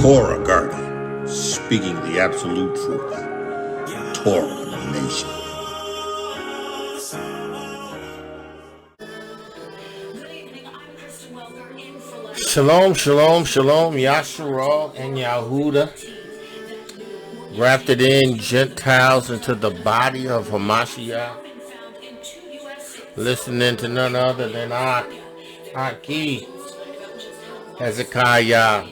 Torah guardian, speaking the absolute truth. Torah nation. Shalom, shalom, shalom, Yahusha and Yahuda, grafted in Gentiles into the body of Hamashiach, listening to none other than Aki Hezekiah.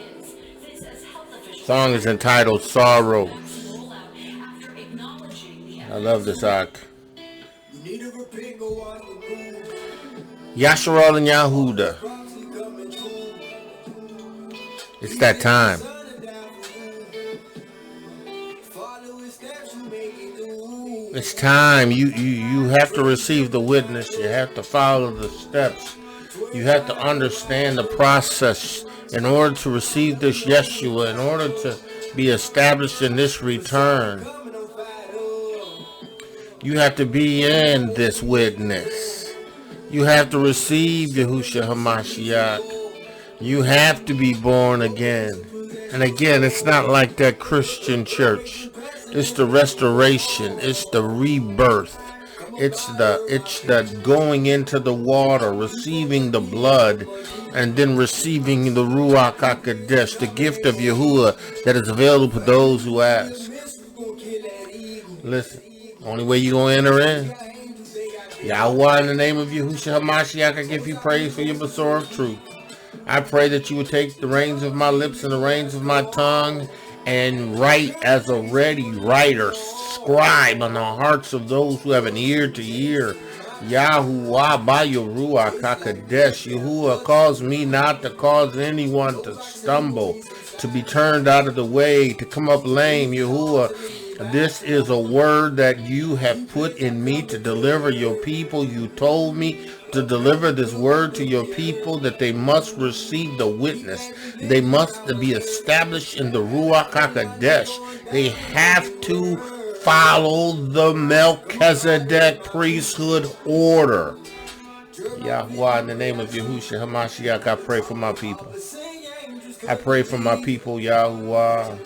Song is entitled Sorrows. I love this act. Yahusha and Yahuda. It's that time. It's time. You have to receive the witness. You have to follow the steps. You have to understand the process in order to receive this Yeshua, in order to be established in this return. You have to be in this witness. You have to receive Yahusha Ha'Mashiach. You have to be born again. And again, it's not like that Christian church. It's the restoration. It's the rebirth. It's the going into the water, receiving the blood, and then receiving the Ruach HaKodesh, the gift of Yahuwah that is available for those who ask. Listen, only way you're going to enter in. Yahweh, in the name of Yahusha Ha'Mashiach, I give you praise for your Besorah of truth. I pray that you would take the reins of my lips and the reins of my tongue and write as a ready writer, scribe on the hearts of those who have an ear to hear. Yahuwah by your Ruach HaKodesh. Yahuwah, cause me not to cause anyone to stumble, to be turned out of the way, to come up lame. Yahuwah, this is a word that you have put in me to deliver your people. You told me to deliver this word to your people, that they must receive the witness. They must be established in the Ruach HaKodesh. They have to follow the Melchizedek priesthood order. Yahweh, in the name of Yahusha Ha'Mashiach, I pray for my people. I pray for my people, Yahweh.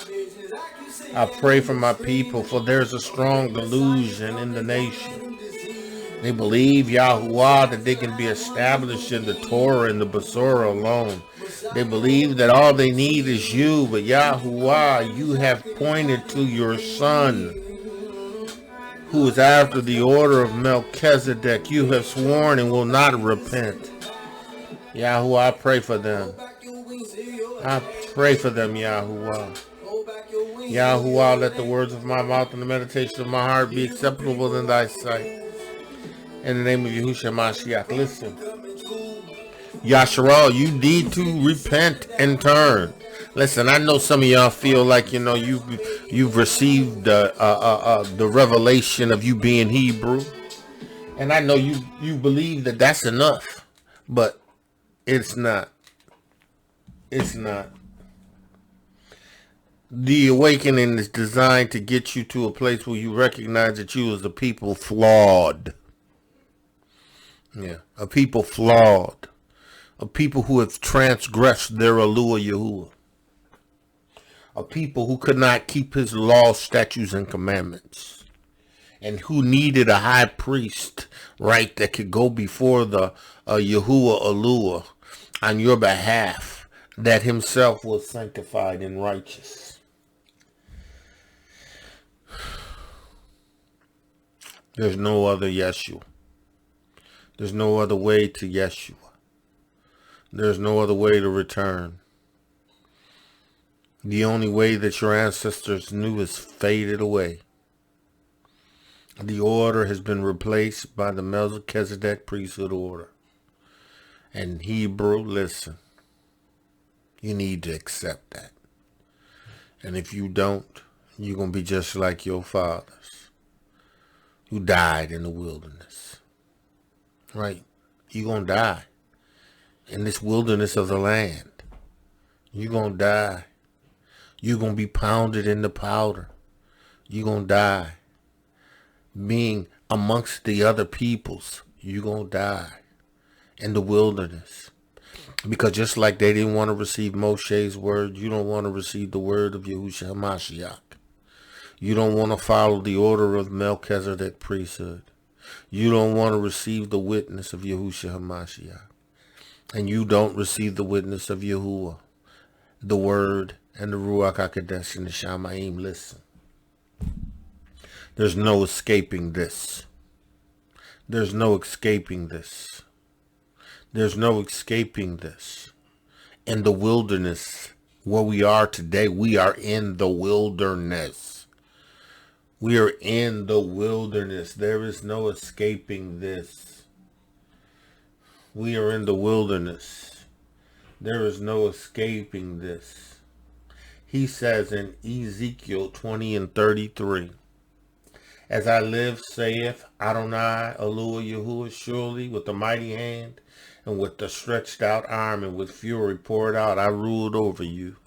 I pray for my people, for there's a strong delusion in the nation. They believe, Yahuwah, that they can be established in the Torah and the Besorah alone. They believe that all they need is you, but Yahuwah, you have pointed to your son, who is after the order of Melchizedek. You have sworn and will not repent. Yahuwah, I pray for them. I pray for them, Yahuwah. Yahuwah, let the words of my mouth and the meditation of my heart be acceptable in thy sight. In the name of Yahusha Ha'Mashiach, listen. Yahusha, you need to repent and turn. Listen, I know some of y'all feel like, you've received the revelation of you being Hebrew. And I know you believe that that's enough. But it's not. It's not. The awakening is designed to get you to a place where you recognize that you as a people flawed. Yeah, a people flawed. A people who have transgressed their Elohiym Yahuwah. A people who could not keep his laws, statutes, and commandments. And who needed a high priest, right, that could go before the Yahuwah Elohiym on your behalf, that himself was sanctified and righteous. There's no other Yeshua. There's no other way to Yeshua. There's no other way to return. The only way that your ancestors knew is faded away. The order has been replaced by the Melchizedek priesthood order. And Hebrew, listen, you need to accept that. And if you don't, you're going to be just like your fathers who died in the wilderness. Right? You're going to die in this wilderness of the land. You're going to die. You're going to be pounded into powder. You're going to die. Being amongst the other peoples, you're going to die in the wilderness. Because just like they didn't want to receive Moshe's word, you don't want to receive the word of Yahusha Ha'Mashiach. You don't want to follow the order of Melchizedek priesthood. You don't want to receive the witness of Yahusha Ha'Mashiach. And you don't receive the witness of Yahuwah, the word and the Ruach HaKodesh and the Shamayim. Listen, there's no escaping this. There's no escaping this. There's no escaping this. In the wilderness, where we are today, we are in the wilderness. We are in the wilderness. There is no escaping this. We are in the wilderness. There is no escaping this. He says in Ezekiel 20 and 33, as I live, saith Adonai, Elohiym Yahuwah, surely with the mighty hand and with the stretched out arm and with fury poured out, I ruled over you.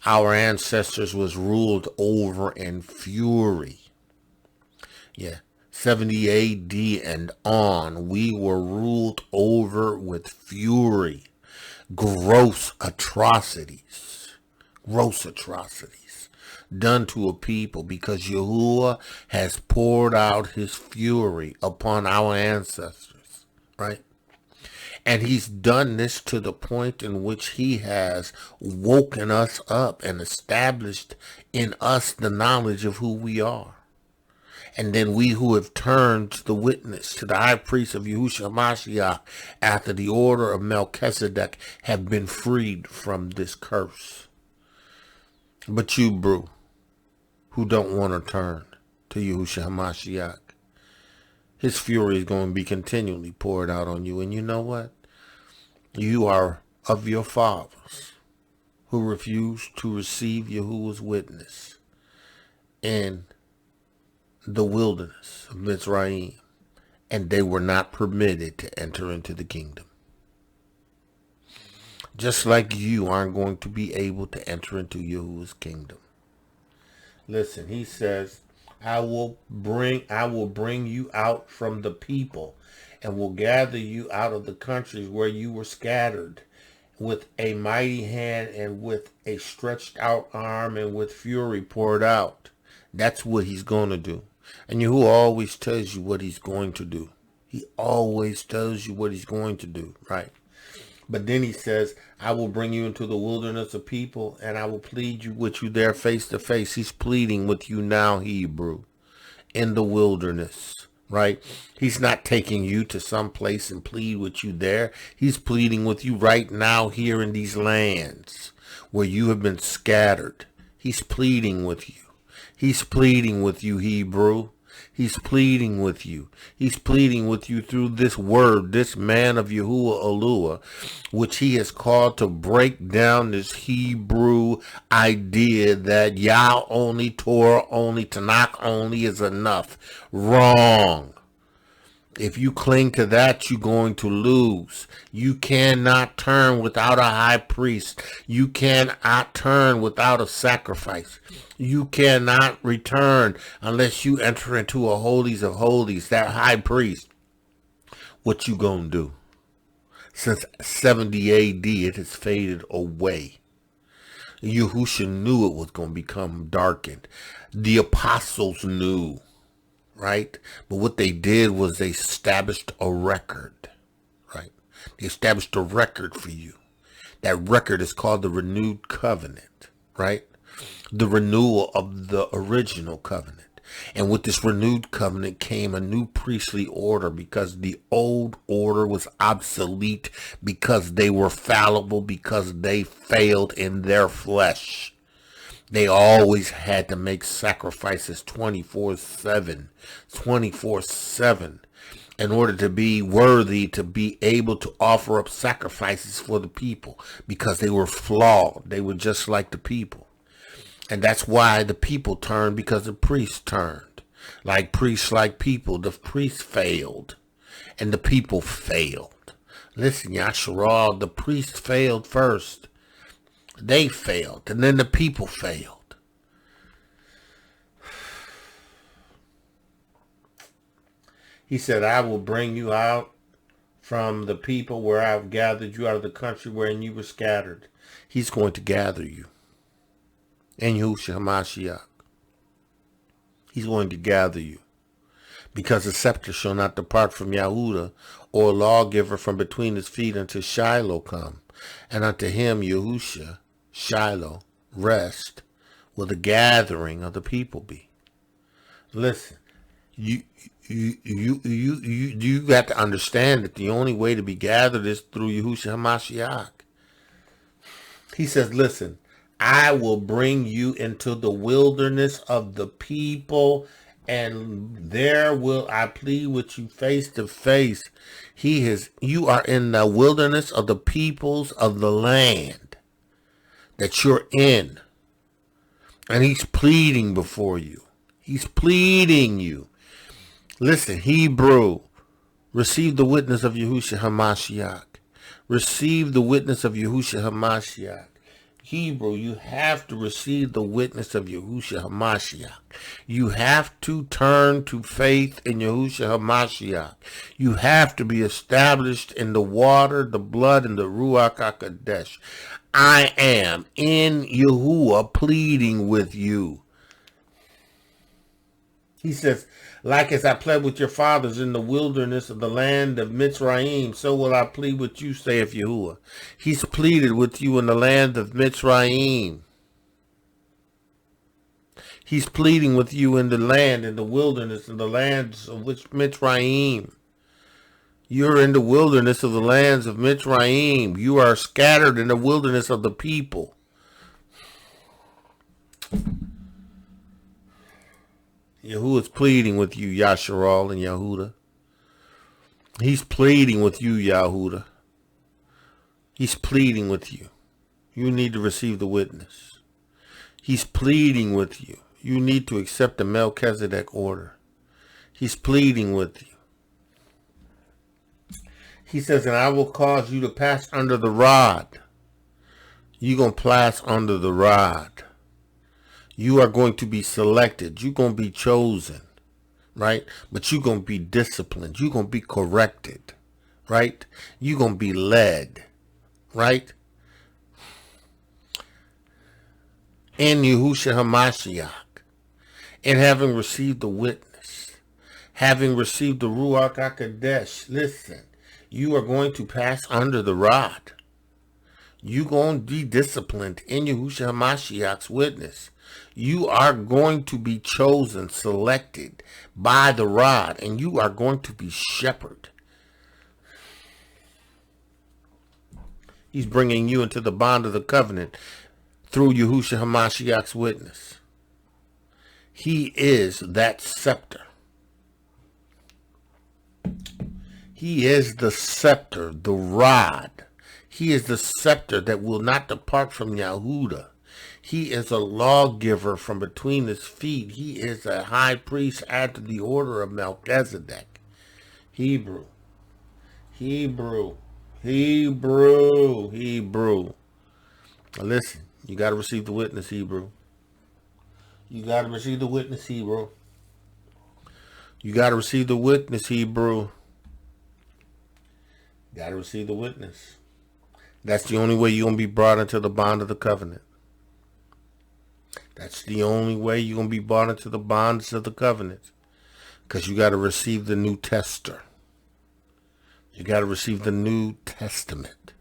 Our ancestors was ruled over in fury. Yeah. 70 AD and on, we were ruled over with fury. Gross atrocities done to a people because Yahuwah has poured out his fury upon our ancestors, right? And he's done this to the point in which he has woken us up and established in us the knowledge of who we are. And then we who have turned to the witness, to the high priest of Yahusha Ha'Mashiach, after the order of Melchizedek, have been freed from this curse. But you, bro, who don't want to turn to Yahusha Ha'Mashiach, his fury is going to be continually poured out on you. And you know what? You are of your fathers who refused to receive Yahuwah's witness in the wilderness of IVRIYM, and they were not permitted to enter into the kingdom. Just like you aren't going to be able to enter into Yahuwah's kingdom. Listen, he says, I will bring you out from the people and will gather you out of the countries where you were scattered with a mighty hand and with a stretched out arm and with fury poured out. That's what he's going to do. And Yahuwah always tells you what he's going to do. He always tells you what he's going to do, right? But then he says, I will bring you into the wilderness of people and I will plead with you there face to face. He's pleading with you now, Hebrew, in the wilderness, right? He's not taking you to some place and plead with you there. He's pleading with you right now here in these lands where you have been scattered. He's pleading with you. He's pleading with you, Hebrew. He's pleading with you. He's pleading with you through this word, this man of Yahuwah Eluah, which he has called to break down this Hebrew idea that Yah only, Torah only, Tanakh only is enough. Wrong. If you cling to that, you're going to lose. You cannot turn without a high priest. You cannot turn without a sacrifice. You cannot return unless you enter into a holies of holies, that high priest. What you gonna do? Since 70 AD, it has faded away. Yahusha knew it was going to become darkened. The apostles knew. Right? But what they did was they established a record, right? They established a record for you. That record is called the renewed covenant, right? The renewal of the original covenant. And with this renewed covenant came a new priestly order because the old order was obsolete because they were fallible, because they failed in their flesh. They always had to make sacrifices 24/7 in order to be worthy, to be able to offer up sacrifices for the people because they were flawed. They were just like the people. And that's why the people turned, because the priests turned. Like priests, like people, the priests failed and the people failed. Listen, Yasharal, the priests failed first. They failed, and then the people failed. He said, I will bring you out from the people where I've gathered you out of the country wherein you were scattered. He's going to gather you. And Yahusha Ha'Mashiach. He's going to gather you. Because the scepter shall not depart from Yahudah, or lawgiver from between his feet until Shiloh come. And unto him, Yahusha, Shiloh, rest, will the gathering of the people be. Listen, you got to understand that the only way to be gathered is through Yahusha Ha'Mashiach. He says, listen, I will bring you into the wilderness of the people, and there will I plead with you face to face. You are in the wilderness of the peoples of the land that you're in. And he's pleading before you. He's pleading you. Listen, Hebrew, receive the witness of Yahusha Ha'Mashiach. Receive the witness of Yahusha Ha'Mashiach. Hebrew, you have to receive the witness of Yahusha Ha'Mashiach. You have to turn to faith in Yahusha Ha'Mashiach. You have to be established in the water, the blood, and the Ruach HaKodesh. I am in Yahuwah pleading with you. He says, like as I pled with your fathers in the wilderness of the land of Mitzrayim, so will I plead with you, saith Yahuwah. He's pleaded with you in the land of Mitzrayim. He's pleading with you in the land, in the wilderness, in the lands of which Mitzrayim. You're in the wilderness of the lands of Mitzrayim. You are scattered in the wilderness of the people. Yahuwah is pleading with you, Yasharal and Yahudah. He's pleading with you, Yahudah. He's pleading with you. You need to receive the witness. He's pleading with you. You need to accept the Melchizedek order. He's pleading with you. He says, and I will cause you to pass under the rod. You're going to pass under the rod. You are going to be selected. You're going to be chosen, right? But you're going to be disciplined. You're going to be corrected, right? You're going to be led, right? In Yahusha Ha'Mashiach, and having received the witness, having received the Ruach HaKodesh, listen, you are going to pass under the rod. You're going to be disciplined in Yahusha Ha'Mashiach's witness. You are going to be chosen, selected by the rod, and you are going to be shepherded. He's bringing you into the bond of the covenant through Yahusha Ha'Mashiach's witness. He is that scepter. He is the scepter, the rod. He is the scepter that will not depart from Yahudah. He is a lawgiver from between his feet. He is a high priest after the order of Melchizedek. Hebrew. Listen, you got to receive the witness, Hebrew. You got to receive the witness, Hebrew. You got to receive the witness, Hebrew. You got to receive the witness. That's the only way you're going to be brought into the bond of the covenant. That's the only way you're going to be brought into the bonds of the covenant. Because you got to receive the New Tester. You got to receive the New Testament.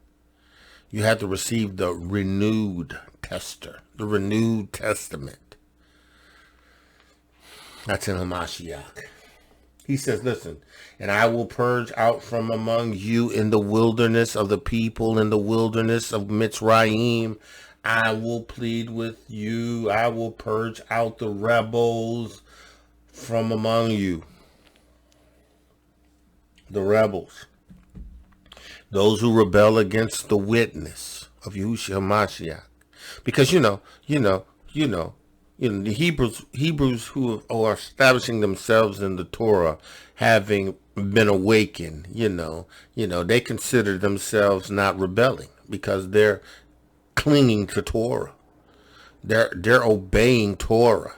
You have to receive the renewed tester. The renewed testament. That's in Hamashiach. He says, listen, and I will purge out from among you in the wilderness of the people, in the wilderness of Mitzrayim. I will plead with you. I will purge out the rebels from among you. The rebels. Those who rebel against the witness of Yahusha Ha'Mashiach. Because, the Hebrews who are establishing themselves in the Torah, having been awakened, they consider themselves not rebelling because they're clinging to Torah. They're obeying Torah,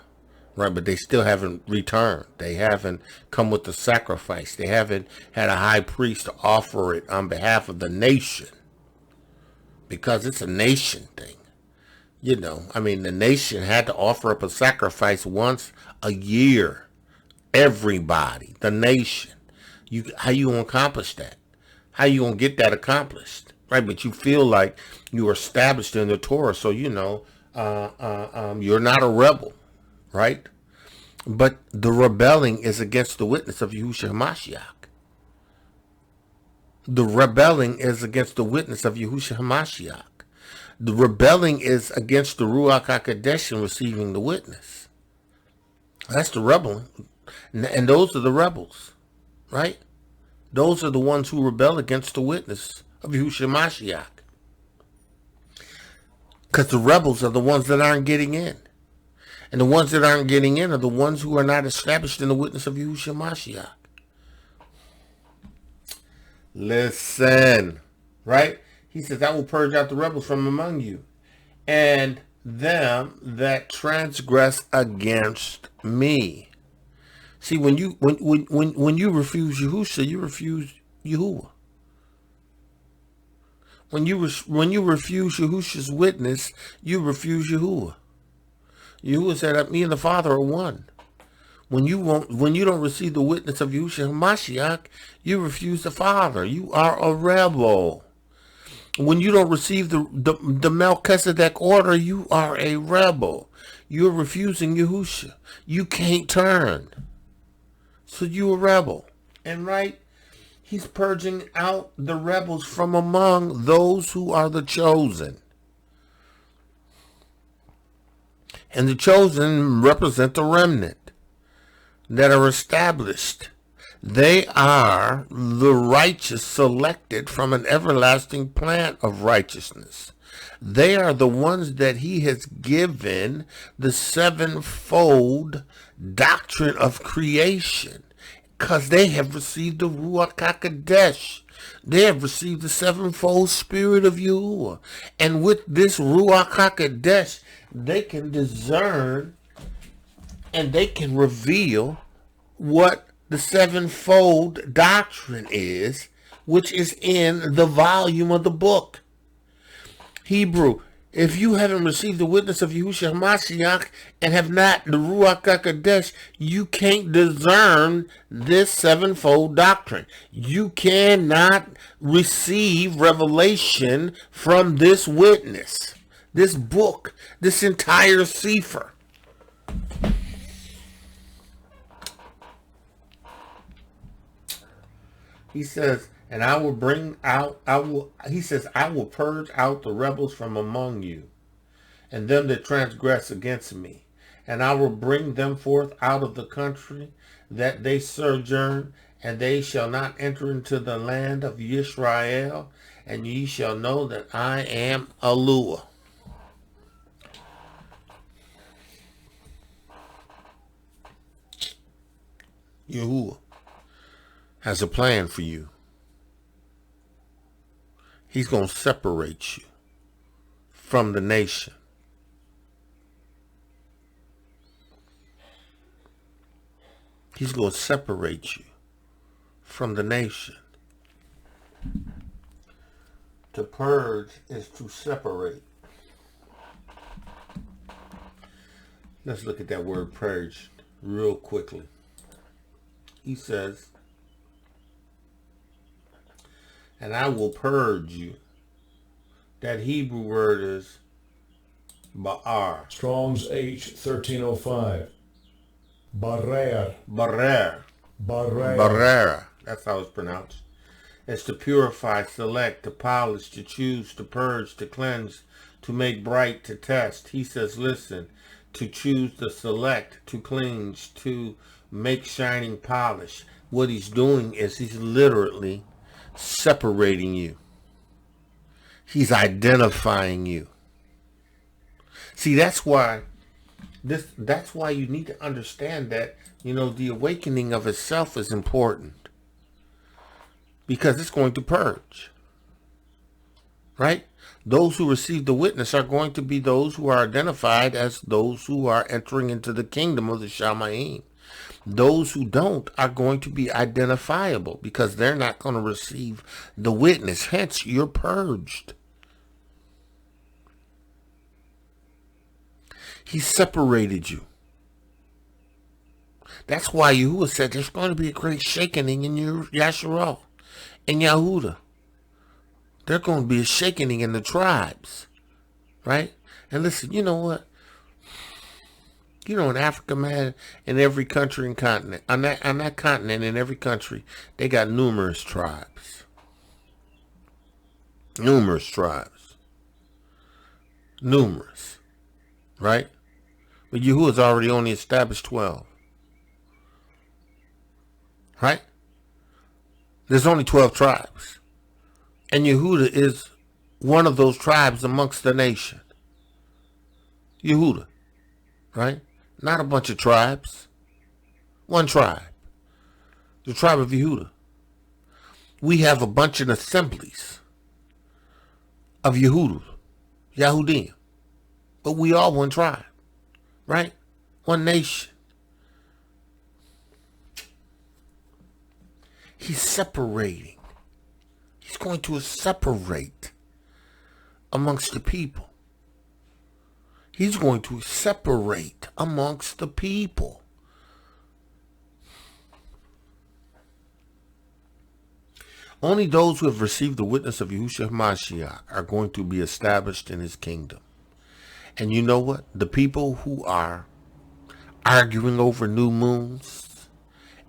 right? But they still haven't returned. They haven't come with the sacrifice. They haven't had a high priest to offer it on behalf of the nation, because it's a nation thing. You know, I mean, the nation had to offer up a sacrifice once a year. Everybody, the nation. How you gonna accomplish that? How you gonna get that accomplished, right? But you feel like you are established in the Torah, so you know you're not a rebel, right? But the rebelling is against the witness of Yahusha Ha'Mashiach. The rebelling is against the witness of Yahusha Ha'Mashiach. The rebelling is against the Ruach HaKodesh and receiving the witness. That's the rebel, and those are the rebels, right? Those are the ones who rebel against the witness of Yahusha Ha'Mashiach. Because the rebels are the ones that aren't getting in. And the ones that aren't getting in are the ones who are not established in the witness of Yahusha Ha'Mashiach. Listen, right? He says, I will purge out the rebels from among you, and them that transgress against me. See, when you refuse Yahusha, you refuse Yahuwah. When you refuse Yahusha's witness, you refuse Yahuwah. Yahuwah said, me and the Father are one. When you don't receive the witness of Yahusha Ha'Mashiach, you refuse the Father. You are a rebel. When you don't receive the Melchizedek order, you are a rebel. You're refusing Yahusha. You can't turn. So you a rebel. And right, he's purging out the rebels from among those who are the chosen. And the chosen represent the remnant that are established. They are the righteous selected from an everlasting plan of righteousness. They are the ones that he has given the sevenfold doctrine of creation, because they have received the Ruach HaKodesh. They have received the sevenfold spirit of Yahuwah. And with this Ruach HaKodesh, they can discern and they can reveal what the sevenfold doctrine is, which is in the volume of the book. Hebrew, if you haven't received the witness of Yahusha Ha'Mashiach and have not the Ruach HaKodesh, you can't discern this sevenfold doctrine. You cannot receive revelation from this witness, this book, this entire CEPHER. He says, and I will purge out the rebels from among you, and them that transgress against me. And I will bring them forth out of the country that they sojourn, and they shall not enter into the land of Israel, and ye shall know that I am Elohiym. Yahuwah has a plan for you. He's going to separate you from the nation. He's going to separate you from the nation. To purge is to separate. Let's look at that word purged real quickly. He says, and I will purge you. That Hebrew word is ba'ar. Strong's H 1305. Barer. Barer. Barer. Barer. That's how it's pronounced. It's to purify, select, to polish, to choose, to purge, to cleanse, to make bright, to test. He says, listen, to choose, to select, to cleanse, to make shining polish. What he's doing is he's literally separating you. He's identifying you. See, that's why you need to understand that, the awakening of itself is important, because it's going to purge. Right? Those who receive the witness are going to be those who are identified as those who are entering into the kingdom of the Shamayim. Those who don't are going to be identifiable because they're not going to receive the witness. Hence, you're purged. He separated you. That's why Yahuwah said there's going to be a great shaking in your Yasharah and Yahudah. There's going to be a shaking in the tribes, right? And listen, you know what? You know, in Africa, man, in every country and continent, on that continent, in every country, they got numerous tribes. Numerous tribes. Numerous, right? But Yahuwah's already only established 12. Right? There's only 12 tribes. And Yehuda is one of those tribes amongst the nation. Yehuda. Right? Not a bunch of tribes. One tribe. The tribe of Yehuda. We have a bunch of assemblies of Yehuda. Yahudim. But we are one tribe. Right? One nation. He's separating. He's going to separate amongst the people. He's going to separate amongst the people. Only those who have received the witness of Yahusha Ha'Mashiach are going to be established in his kingdom. And you know what? The people who are arguing over new moons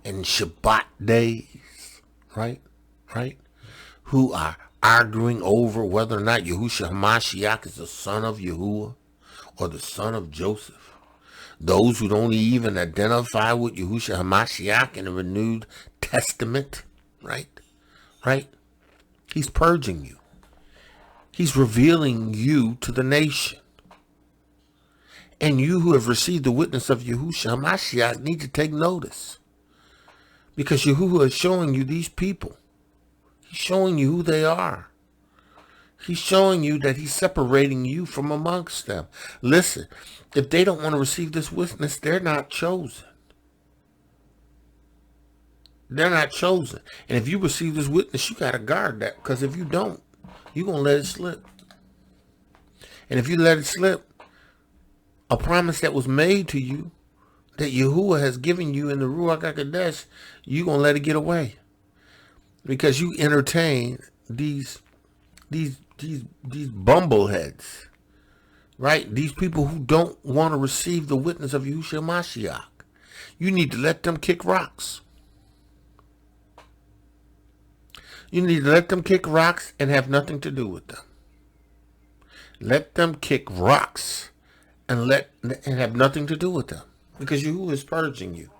and Shabbat days, right? Who are arguing over whether or not Yahusha Ha'Mashiach is the son of Yahuwah or the son of Joseph. Those who don't even identify with Yahusha Ha'Mashiach in the renewed testament, right? He's purging you. He's revealing you to the nation. And you who have received the witness of Yahusha Ha'Mashiach need to take notice. Because Yahuwah is showing you these people. He's showing you who they are. He's showing you that he's separating you from amongst them. Listen, if they don't want to receive this witness, they're not chosen. They're not chosen. And if you receive this witness, you got to guard that. Because if you don't, you're going to let it slip. And if you let it slip, a promise that was made to you, that Yahuwah has given you in the Ruach HaKodesh, you're going to let it get away. Because you entertain these bumbleheads, right? These people who don't want to receive the witness of Yahusha Ha'Mashiach. You need to let them kick rocks. You need to let them kick rocks and have nothing to do with them. Let them kick rocks and have nothing to do with them. Because Yahuwah is purging you.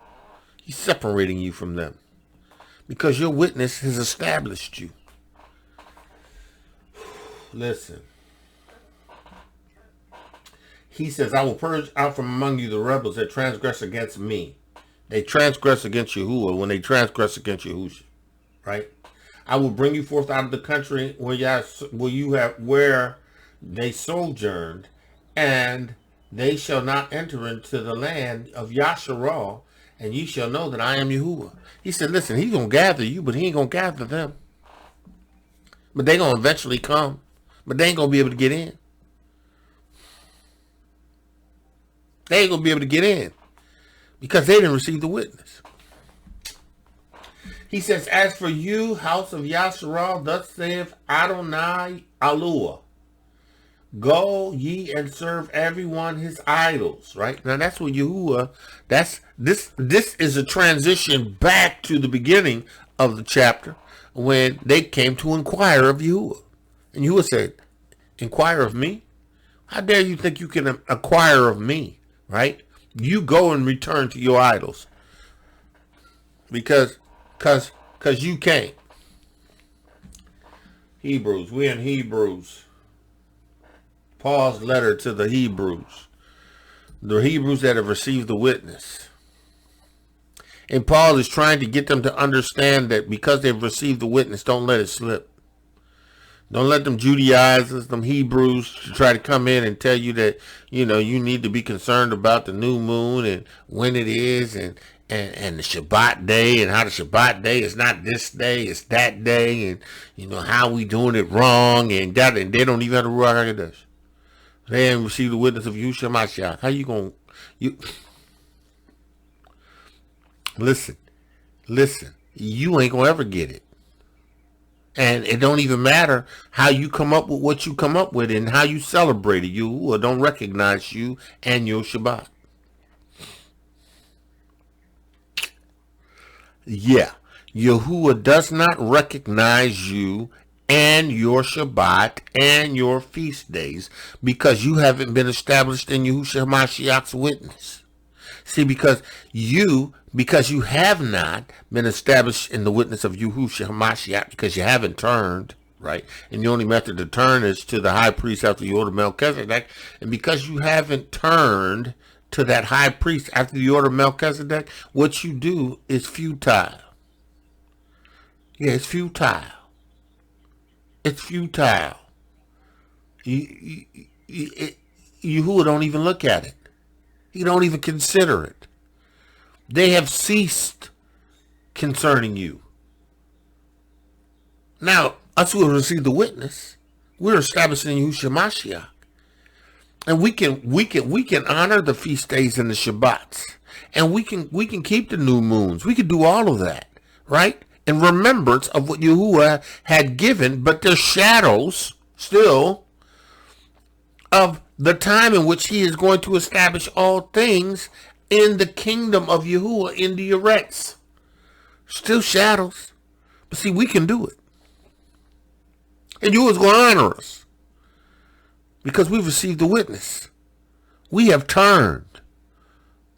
He's separating you from them. Because your witness has established you. Listen. He says, I will purge out from among you the rebels that transgress against me. They transgress against Yahuwah when they transgress against Yahusha. Right? I will bring you forth out of the country where they sojourned, and they shall not enter into the land of Yasharah, and ye shall know that I am Yahuwah. He said, listen, he's going to gather you, but he ain't going to gather them. But they going to eventually come, but they ain't going to be able to get in. They ain't going to be able to get in because they didn't receive the witness. He says, as for you, house of Yasharah, thus saith Adonai Alua. Go ye and serve everyone his idols, right? Now that's what Yahuwah, this is a transition back to the beginning of the chapter when they came to inquire of Yahuwah. And Yahuwah said, inquire of me? How dare you think you can acquire of me, right? You go and return to your idols. Because you can't. Hebrews, we're in Hebrews. Paul's letter to the Hebrews that have received the witness. And Paul is trying to get them to understand that because they've received the witness, don't let it slip. Don't let them Judaizers, them Hebrews try to come in and tell you that, you need to be concerned about the new moon and when it is and the Shabbat day and how the Shabbat day is not this day, it's that day, and, how we doing it wrong and that, and they don't even have the Ruach HaKodesh. They haven't received the witness of Yahusha Ha'Mashiach. How you going to... Listen, you ain't going to ever get it. And it don't even matter how you come up with what you come up with and how you celebrate it. You don't recognize you and your Shabbat. Yeah, Yahuwah does not recognize you and your Shabbat and your feast days because you haven't been established in Yahusha Ha'Mashiach's witness. See, because you have not been established in the witness of Yahusha Ha'Mashiach because you haven't turned, right? And the only method to turn is to the high priest after the order of Melchizedek. And because you haven't turned to that high priest after the order of Melchizedek, what you do is futile. Yeah, it's futile. It's futile. Yahuwah don't even look at it. He don't even consider it. They have ceased concerning you. Now, us who have received the witness, we're establishing Yahusha Ha'Mashiach. And we can honor the feast days and the Shabbats. And we can keep the new moons. We can do all of that, right? In remembrance of what Yahuwah had given, but they're shadows still of the time in which he is going to establish all things in the kingdom of Yahuwah in the erects. Still shadows. But see, we can do it. And Yahuwah's going to honor us. Because we've received the witness. We have turned.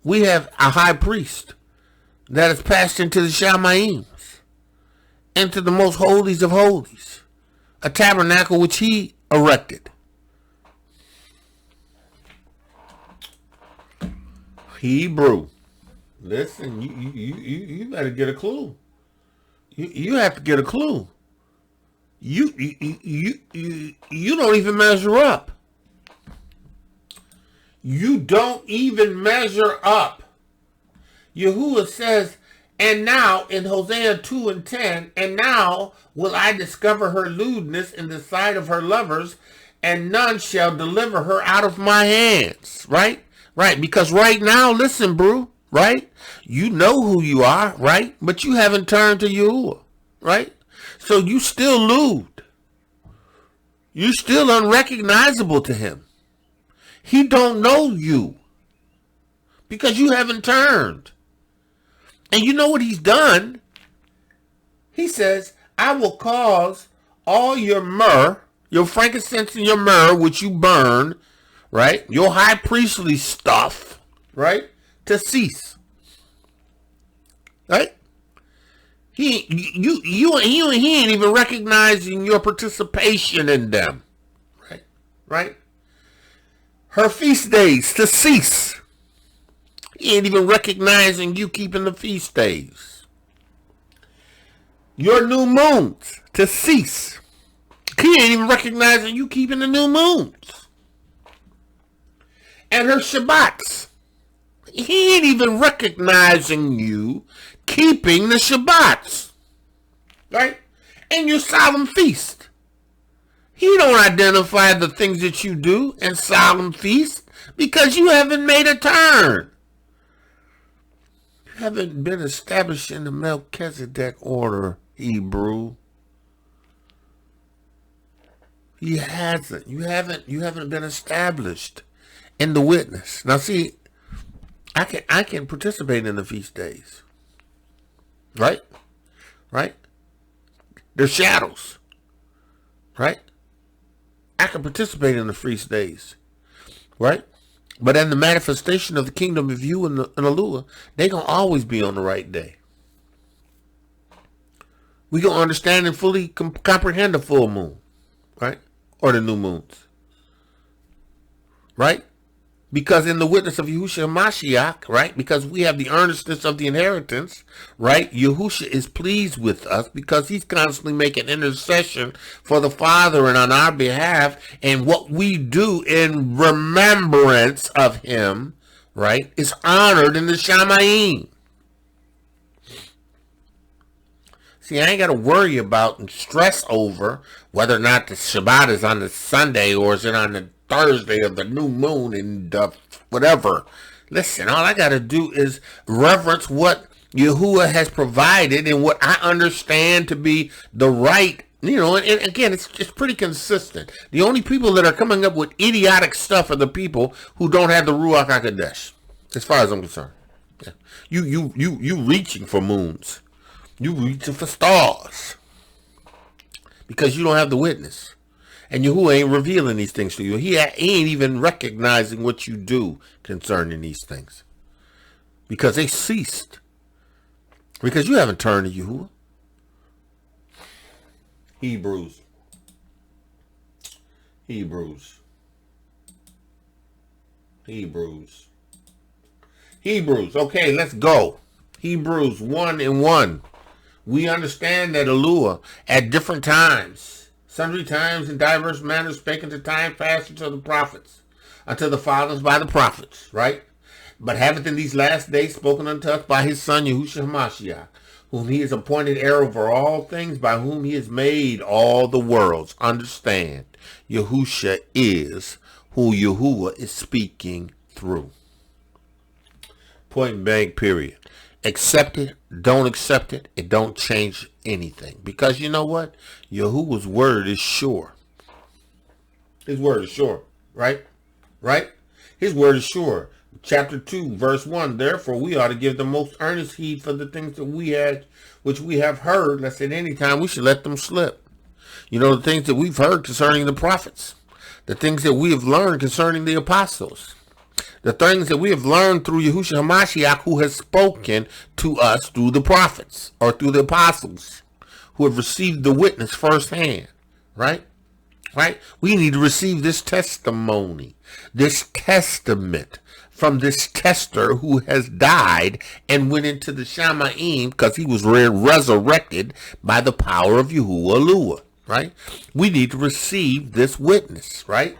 We have a high priest that has passed into the Shamayim's, into the most holies of holies, a tabernacle which he erected. Hebrew, listen, you better get a clue. You have to get a clue. You don't even measure up. You don't even measure up. Yahuwah says, and now in Hosea 2:10, and now will I discover her lewdness in the sight of her lovers, and none shall deliver her out of my hands. Right? Right. Because right now, listen, bro, right? You know who you are, right? But you haven't turned to Yahuwah, right? So you still lewd. You're still unrecognizable to him. He don't know you because you haven't turned. And you know what he's done? He says, I will cause all your myrrh, your frankincense and your myrrh, which you burn, right? Your high priestly stuff, right? To cease. Right? He ain't even recognizing your participation in them. Right? Right? Her feast days to cease. He ain't even recognizing you keeping the feast days. Your new moons to cease. He ain't even recognizing you keeping the new moons. And her Shabbats. He ain't even recognizing you keeping the Shabbats. Right? And your solemn feast. He don't identify the things that you do in solemn feast because you haven't made a turn. You haven't been established in the Melchizedek order, Hebrew. He hasn't. You haven't been established in the witness. Now see, I can participate in the feast days. Right? Right? They're shadows. Right? I can participate in the feast days. Right? But in the manifestation of the kingdom of you and Elohiym, they going to always be on the right day. We going to understand and fully comprehend the full moon. Right? Or the new moons. Right? Because in the witness of Yahusha Ha'Mashiach, right? Because we have the earnestness of the inheritance, right? Yahusha is pleased with us because he's constantly making intercession for the Father and on our behalf. And what we do in remembrance of him, right, is honored in the Shamayim. See, I ain't got to worry about and stress over whether or not the Shabbat is on the Sunday or is it on the Thursday of the new moon and whatever. Listen, all I got to do is reverence what Yahuwah has provided and what I understand to be the right, and again, it's pretty consistent. The only people that are coming up with idiotic stuff are the people who don't have the Ruach HaKodesh, as far as I'm concerned. Yeah. You reaching for moons. You reaching for stars because you don't have the witness. And Yahuwah ain't revealing these things to you. He ain't even recognizing what you do concerning these things. Because they ceased. Because you haven't turned to Yahuwah. Hebrews. Okay, let's go. Hebrews 1:1. We understand that Elohiym at different times, sundry times in diverse manners, spake unto time past unto the prophets, unto the fathers by the prophets, right? But hath in these last days spoken unto us by his Son, Yahusha Ha'Mashiach, whom he has appointed heir over all things, by whom he has made all the worlds. Understand, Yahusha is who Yahuwah is speaking through. Point blank, period. Accept it, don't accept it, it don't change anything. Because you know what? Yahuwah's word is sure. His word is sure, right? Right? His word is sure. Chapter 2, verse 1. Therefore, we ought to give the most earnest heed for the things that which we have heard, lest at any time we should let them slip. The things that we've heard concerning the prophets. The things that we have learned concerning the apostles. The things that we have learned through Yahusha Ha'Mashiach, who has spoken to us through the prophets or through the apostles who have received the witness firsthand, right? Right? We need to receive this testimony, this testament from this tester who has died and went into the Shamayim because he was resurrected by the power of Yahuwah, right? We need to receive this witness, right?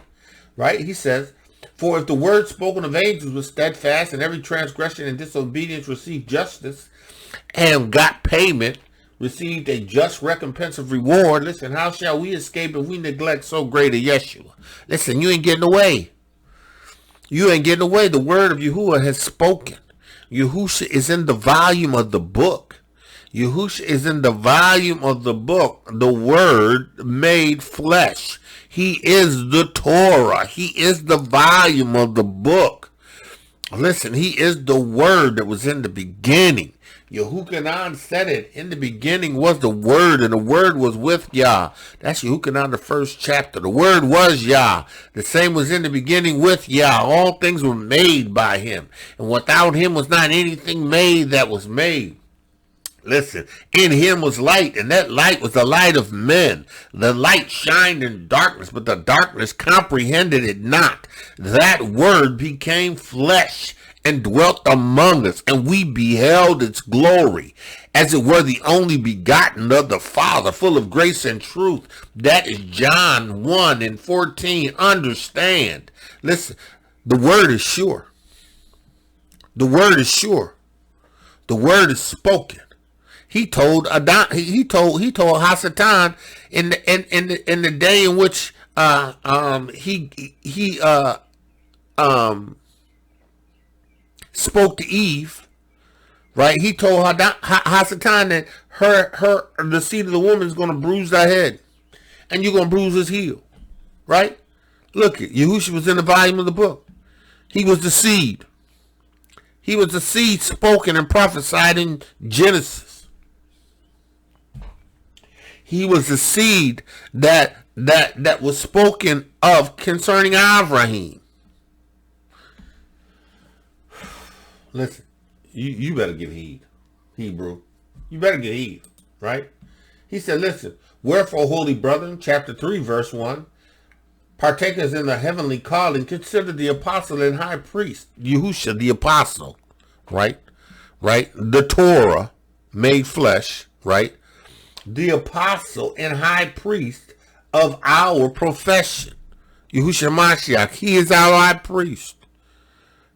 Right? He says, for if the word spoken of angels was steadfast, and every transgression and disobedience received justice, and got payment, received a just recompense of reward, listen, how shall we escape if we neglect so great a Yeshua? Listen, you ain't getting away. You ain't getting away. The word of Yahuwah has spoken. Yahusha is in the volume of the book. Yahusha is in the volume of the book, the word made flesh. He is the Torah. He is the volume of the book. Listen, he is the word that was in the beginning. Yehukanan said it. In the beginning was the word, and the word was with Yah. That's Yehukanan, the first chapter. The word was Yah. The same was in the beginning with Yah. All things were made by him. And without him was not anything made that was made. Listen, in him was light, and that light was the light of men. The light shined in darkness, but the darkness comprehended it not. That word became flesh and dwelt among us, and we beheld its glory, as it were the only begotten of the Father, full of grace and truth. That is John 1:14. Understand. Listen, the word is sure. The word is sure. The word is spoken. He told Hasatan in the day in which he spoke to Eve, right? He told Hasatan that the seed of the woman is going to bruise thy head, and you're going to bruise his heel, right? Look, Yahusha was in the volume of the book. He was the seed. He was the seed spoken and prophesied in Genesis. He was the seed that was spoken of concerning IVRIYM. Listen, you better get heed, Hebrew. You better get heed, right? He said, listen, wherefore, holy brethren, chapter 3, verse 1, partakers in the heavenly calling, consider the apostle and high priest, Yahusha the apostle, right? Right? The Torah made flesh, right? The apostle and high priest of our profession, Yahusha Ha'Mashiach. He is our high priest.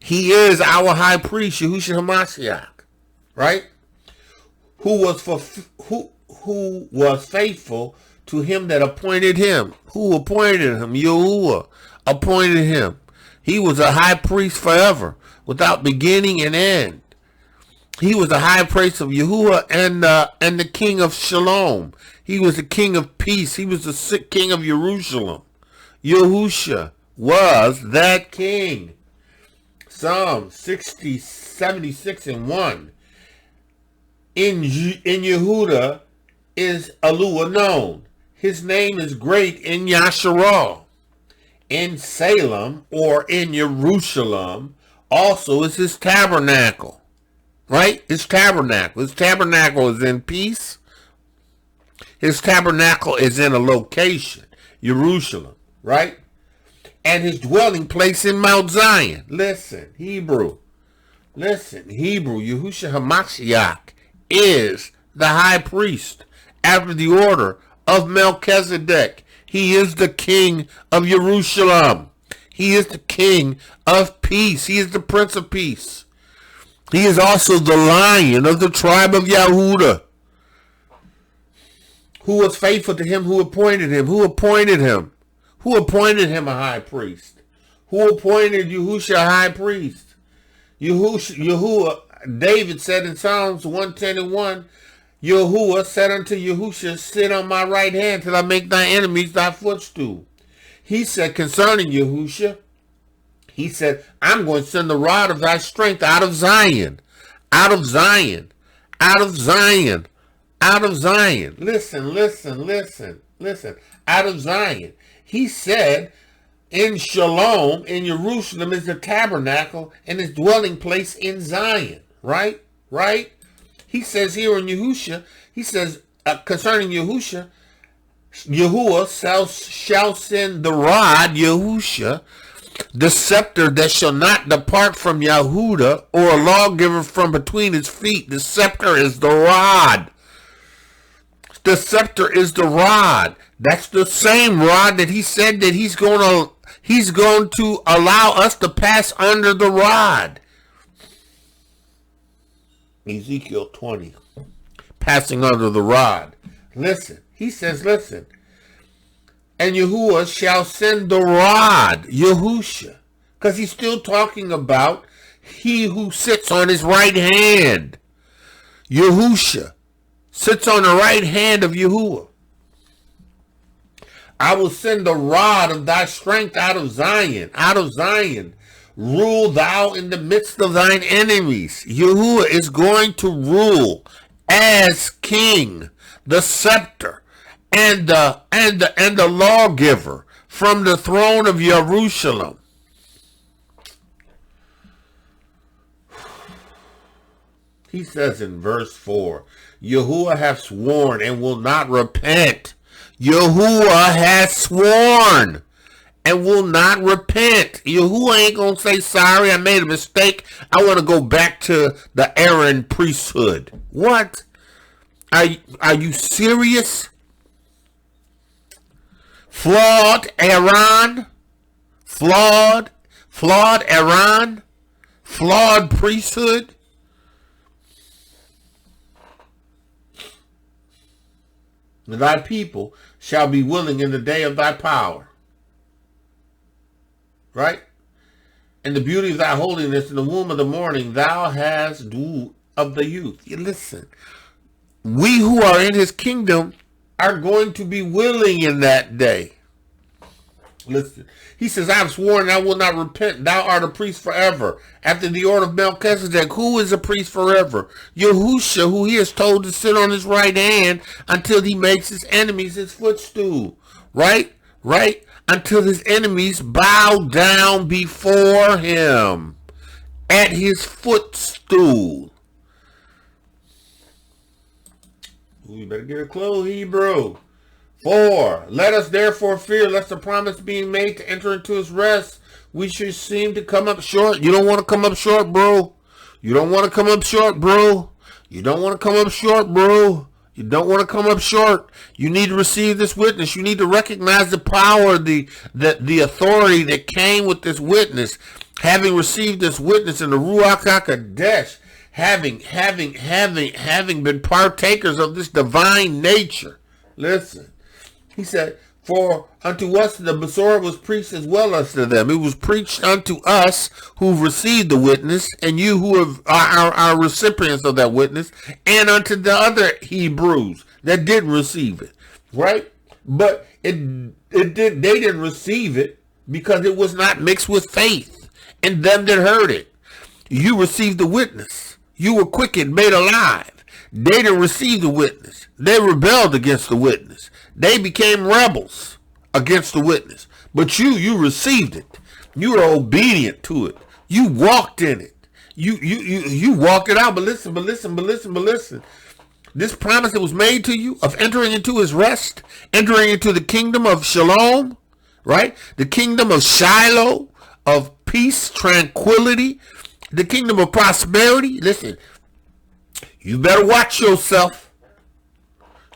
He is our high priest, Yahusha Ha'Mashiach, right? Who was faithful to him that appointed him. Who appointed him? Yahuwah appointed him. He was a high priest forever, without beginning and end. He was the high priest of Yahuwah and the king of Shalom. He was the king of peace. He was the king of Jerusalem. Yahusha was that king. Psalm 60, 76 and 1. In Yehuda is Alua known. His name is great in Yasharah. In Salem, or in Jerusalem, also is his tabernacle. Right? His tabernacle. His tabernacle is in peace. His tabernacle is in a location, Jerusalem. Right? And his dwelling place in Mount Zion. Listen, Hebrew. Yahusha Ha'Mashiach is the high priest after the order of Melchizedek. He is the king of Jerusalem. He is the king of peace. He is the prince of peace. He is also the lion of the tribe of Yehuda, who was faithful to him who appointed him. Who appointed him? Who appointed him a high priest? Who appointed Yahusha a high priest? Yahuwah, David said in Psalms 110:1, Yahuwah said unto Yahusha, sit on my right hand till I make thy enemies thy footstool. He said concerning Yahusha, he said, I'm going to send the rod of thy strength out of Zion, out of Zion, out of Zion, out of Zion. Listen, out of Zion. He said, in Shalom, in Jerusalem is the tabernacle and his dwelling place in Zion. Right? He says here in Yahusha, he says concerning Yahusha, Yahuwah shall send the rod, Yahusha, the scepter that shall not depart from Yehuda, or a lawgiver from between his feet. The scepter is the rod. The scepter is the rod. That's the same rod that he said that he's going to allow us to pass under the rod. Ezekiel 20, passing under the rod. Listen, he says, listen. And Yahuwah shall send the rod, Yahusha, because he's still talking about he who sits on his right hand. Yahusha sits on the right hand of Yahuwah. I will send the rod of thy strength out of Zion, Rule thou in the midst of thine enemies. Yahuwah is going to rule as king, the scepter, and the lawgiver from the throne of Jerusalem. He says in verse 4, Yahuwah hath sworn and will not repent. Yahuwah has sworn and will not repent. Yahuwah ain't going to say, sorry, I made a mistake. I want to go back to the Aaron priesthood. What? Are you serious? Flawed Aaron? Flawed Aaron? Flawed priesthood? Thy people shall be willing in the day of thy power. Right? And the beauty of thy holiness in the womb of the morning thou hast dew of the youth. You listen. We who are in his kingdom are going to be willing in that day. Listen. He says, I have sworn I will not repent. Thou art a priest forever. After the order of Melchizedek, who is a priest forever? Yahusha, who he is told to sit on his right hand until he makes his enemies his footstool. Right? Until his enemies bow down before him at his footstool. Ooh, you better get a close, Hebrew. 4. Let us therefore fear, lest the promise being made to enter into his rest, we should seem to come up short. You don't want to come up short, bro. You don't want to come up short, bro. You don't want to come up short, bro. You don't want to come up short. You need to receive this witness. You need to recognize the power, the authority that came with this witness. Having received this witness in the Ruach HaKodesh, having been partakers of this divine nature. Listen, he said, for unto us the Besorah was preached as well as to them. It was preached unto us who've received the witness, and you who are recipients of that witness, and unto the other Hebrews that didn't receive it, right? But they didn't receive it because it was not mixed with faith in them that heard it. You received the witness. You were quickened, made alive. They didn't receive the witness. They rebelled against the witness. They became rebels against the witness. But you received it. You were obedient to it. You walked in it. You walked it out. But listen. This promise that was made to you of entering into his rest, entering into the kingdom of Shalom, right? The kingdom of Shiloh, of peace, tranquility, the kingdom of prosperity. Listen, you better watch yourself.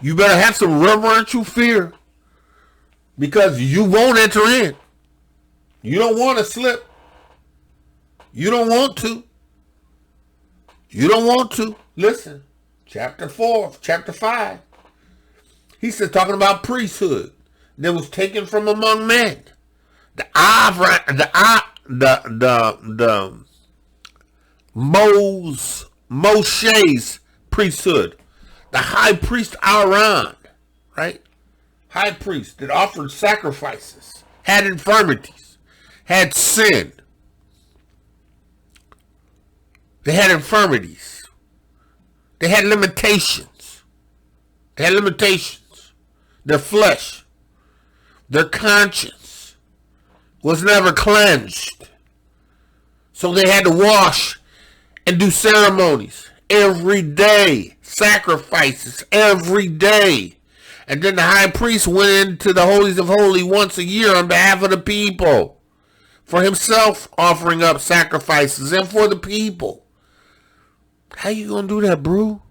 You better have some reverential fear, because you won't enter in. You don't want to slip. You don't want to. You don't want to. Listen, chapter 5. He said, talking about priesthood that was taken from among men. Moshe's priesthood, the high priest Aaron, right? High priest that offered sacrifices, had infirmities, had sin. They had infirmities. They had limitations. Their flesh, their conscience was never cleansed. So they had to wash and do ceremonies every day, sacrifices every day. And then the high priest went into the holies of holies once a year on behalf of the people, for himself offering up sacrifices and for the people. How you gonna do that, bro?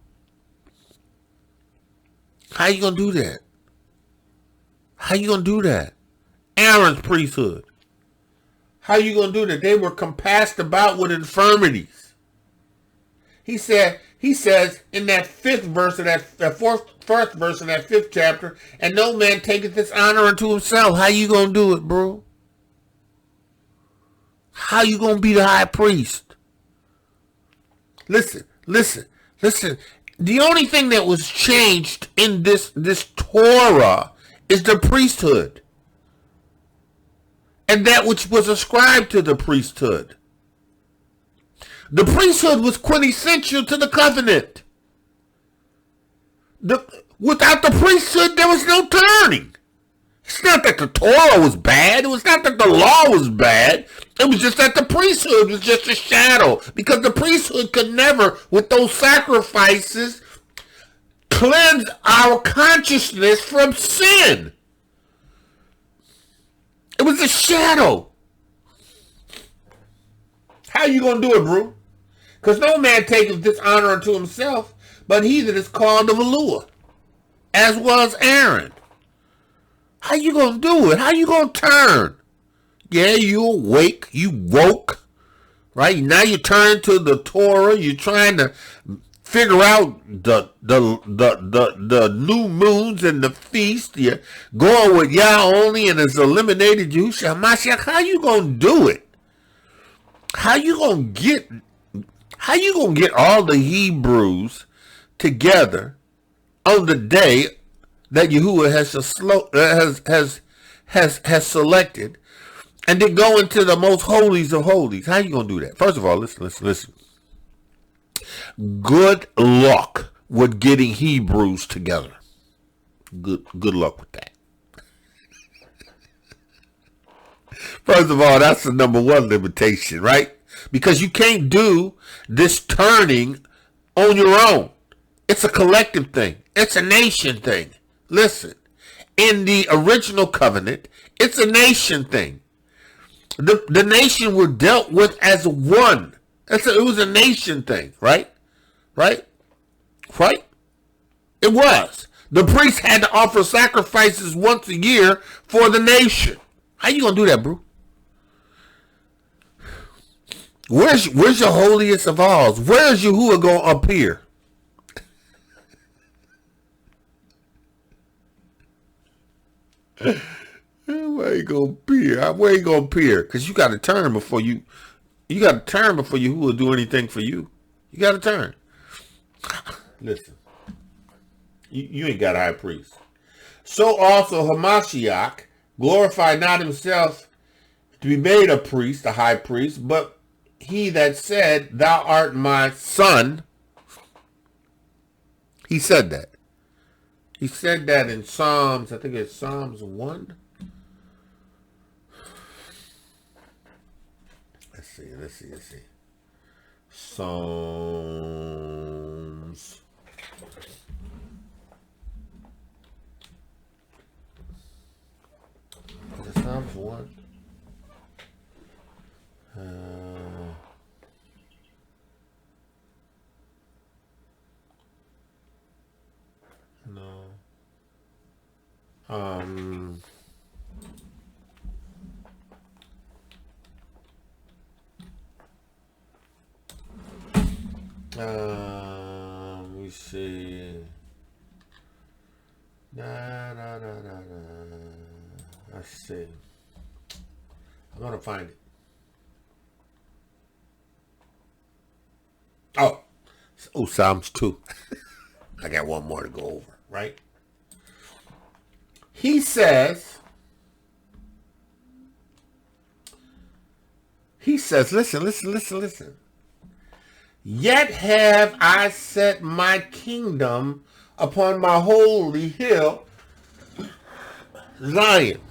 How you gonna do that? How you gonna do that? Aaron's priesthood. How you gonna do that? They were compassed about with infirmities. He says in that first verse of that 5th chapter, and no man taketh this honor unto himself. How you gonna do it, bro? How you gonna be the high priest? Listen. The only thing that was changed in this Torah is the priesthood, and that which was ascribed to the priesthood. The priesthood was quintessential to the covenant. Without the priesthood, there was no turning. It's not that the Torah was bad. It was not that the law was bad. It was just that the priesthood was just a shadow. Because the priesthood could never, with those sacrifices, cleanse our consciousness from sin. It was a shadow. How you going to do it, bro? Because no man taketh this honor unto himself, but he that is called of Elohiym, as was Aaron. How you going to do it? How you going to turn? Yeah, you awake, you woke, right? Now you turn to the Torah. You're trying to figure out the new moons and the feast. You're going with Yah only, and it's eliminated Yahusha Ha'Mashiach. How you going to do it? How you going to get all the Hebrews together on the day that Yahuwah has selected, and then go into the most holies of holies? How you gonna do that? First of all, listen. Good luck with getting Hebrews together. Good luck with that. First of all, that's the number one limitation, right? Because you can't do this turning on your own. It's a collective thing. It's a nation thing. Listen, in the original covenant, it's a nation thing. The nation were dealt with as one. It was a nation thing, right? Right? Right? It was. The priests had to offer sacrifices once a year for the nation. How you gonna do that, bro? Where's your holiest of alls? Where's Yahuwah gonna appear? Where you gonna appear? Where you gonna appear? Because you got to turn before you got to turn before Yahuwah will do anything for you. You got to turn. Listen, you ain't got a high priest. So also Hamashiach glorified not himself to be made a priest, a high priest, but he that said, "Thou art my son." He said that. He said that in Psalms, I think it's Psalms 1. Let's see. Psalms. Is it Psalms 1? No. Let me see. Let's see. I'm gonna find it. Oh, Psalms 2. I got one more to go over, right? He says, listen. Yet have I set my kingdom upon my holy hill, Zion,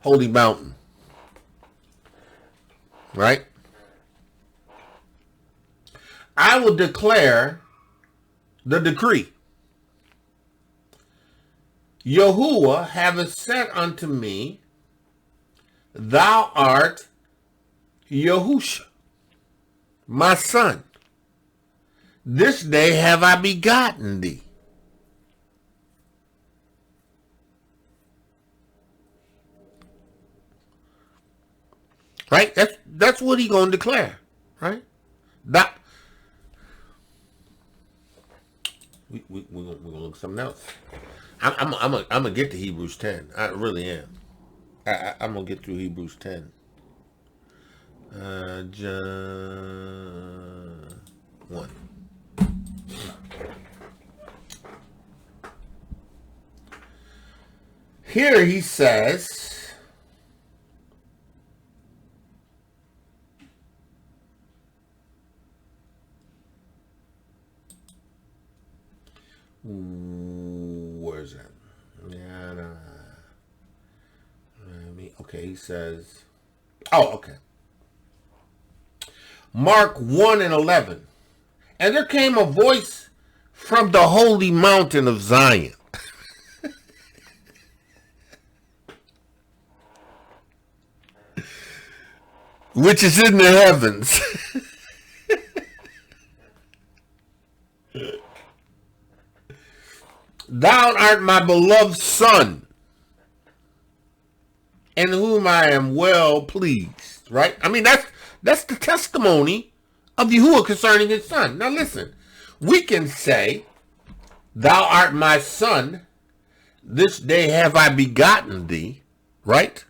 holy mountain, right? I will declare the decree. Yahuwah haveth said unto me, Thou art Yahusha, my son. This day have I begotten thee. Right? That's what he gonna declare, right? That we're gonna look at something else. I'm gonna get to Hebrews 10. I really am. I'm gonna get through Hebrews 10. John 1. Here he says, where's that? Yeah, no. Okay, he says, okay. Mark 1:11. And there came a voice from the holy mountain of Zion. Which is in the heavens. Thou art my beloved son, in whom I am well pleased. Right? I mean, that's the testimony of Yahuwah concerning his son. Now listen, we can say, Thou art my son, this day have I begotten thee, right?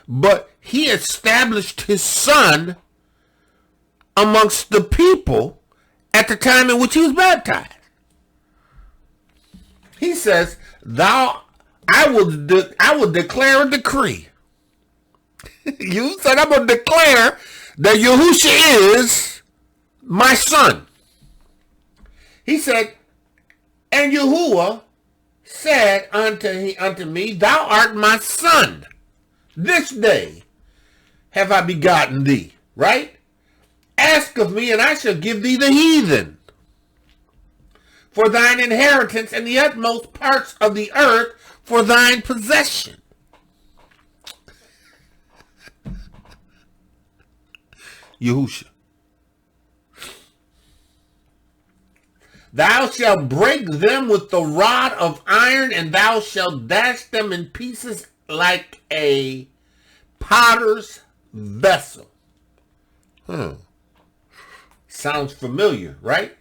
But he established his son amongst the people at the time in which he was baptized. He says, I will declare a decree. You said, I'm going to declare that Yahusha is my son. He said, and Yahuwah said unto me, Thou art my son. This day have I begotten thee. Right? Ask of me, and I shall give thee the heathen for thine inheritance, and the utmost parts of the earth for thine possession. Yahusha. Thou shalt break them with the rod of iron, and thou shalt dash them in pieces like a potter's vessel. Sounds familiar, right?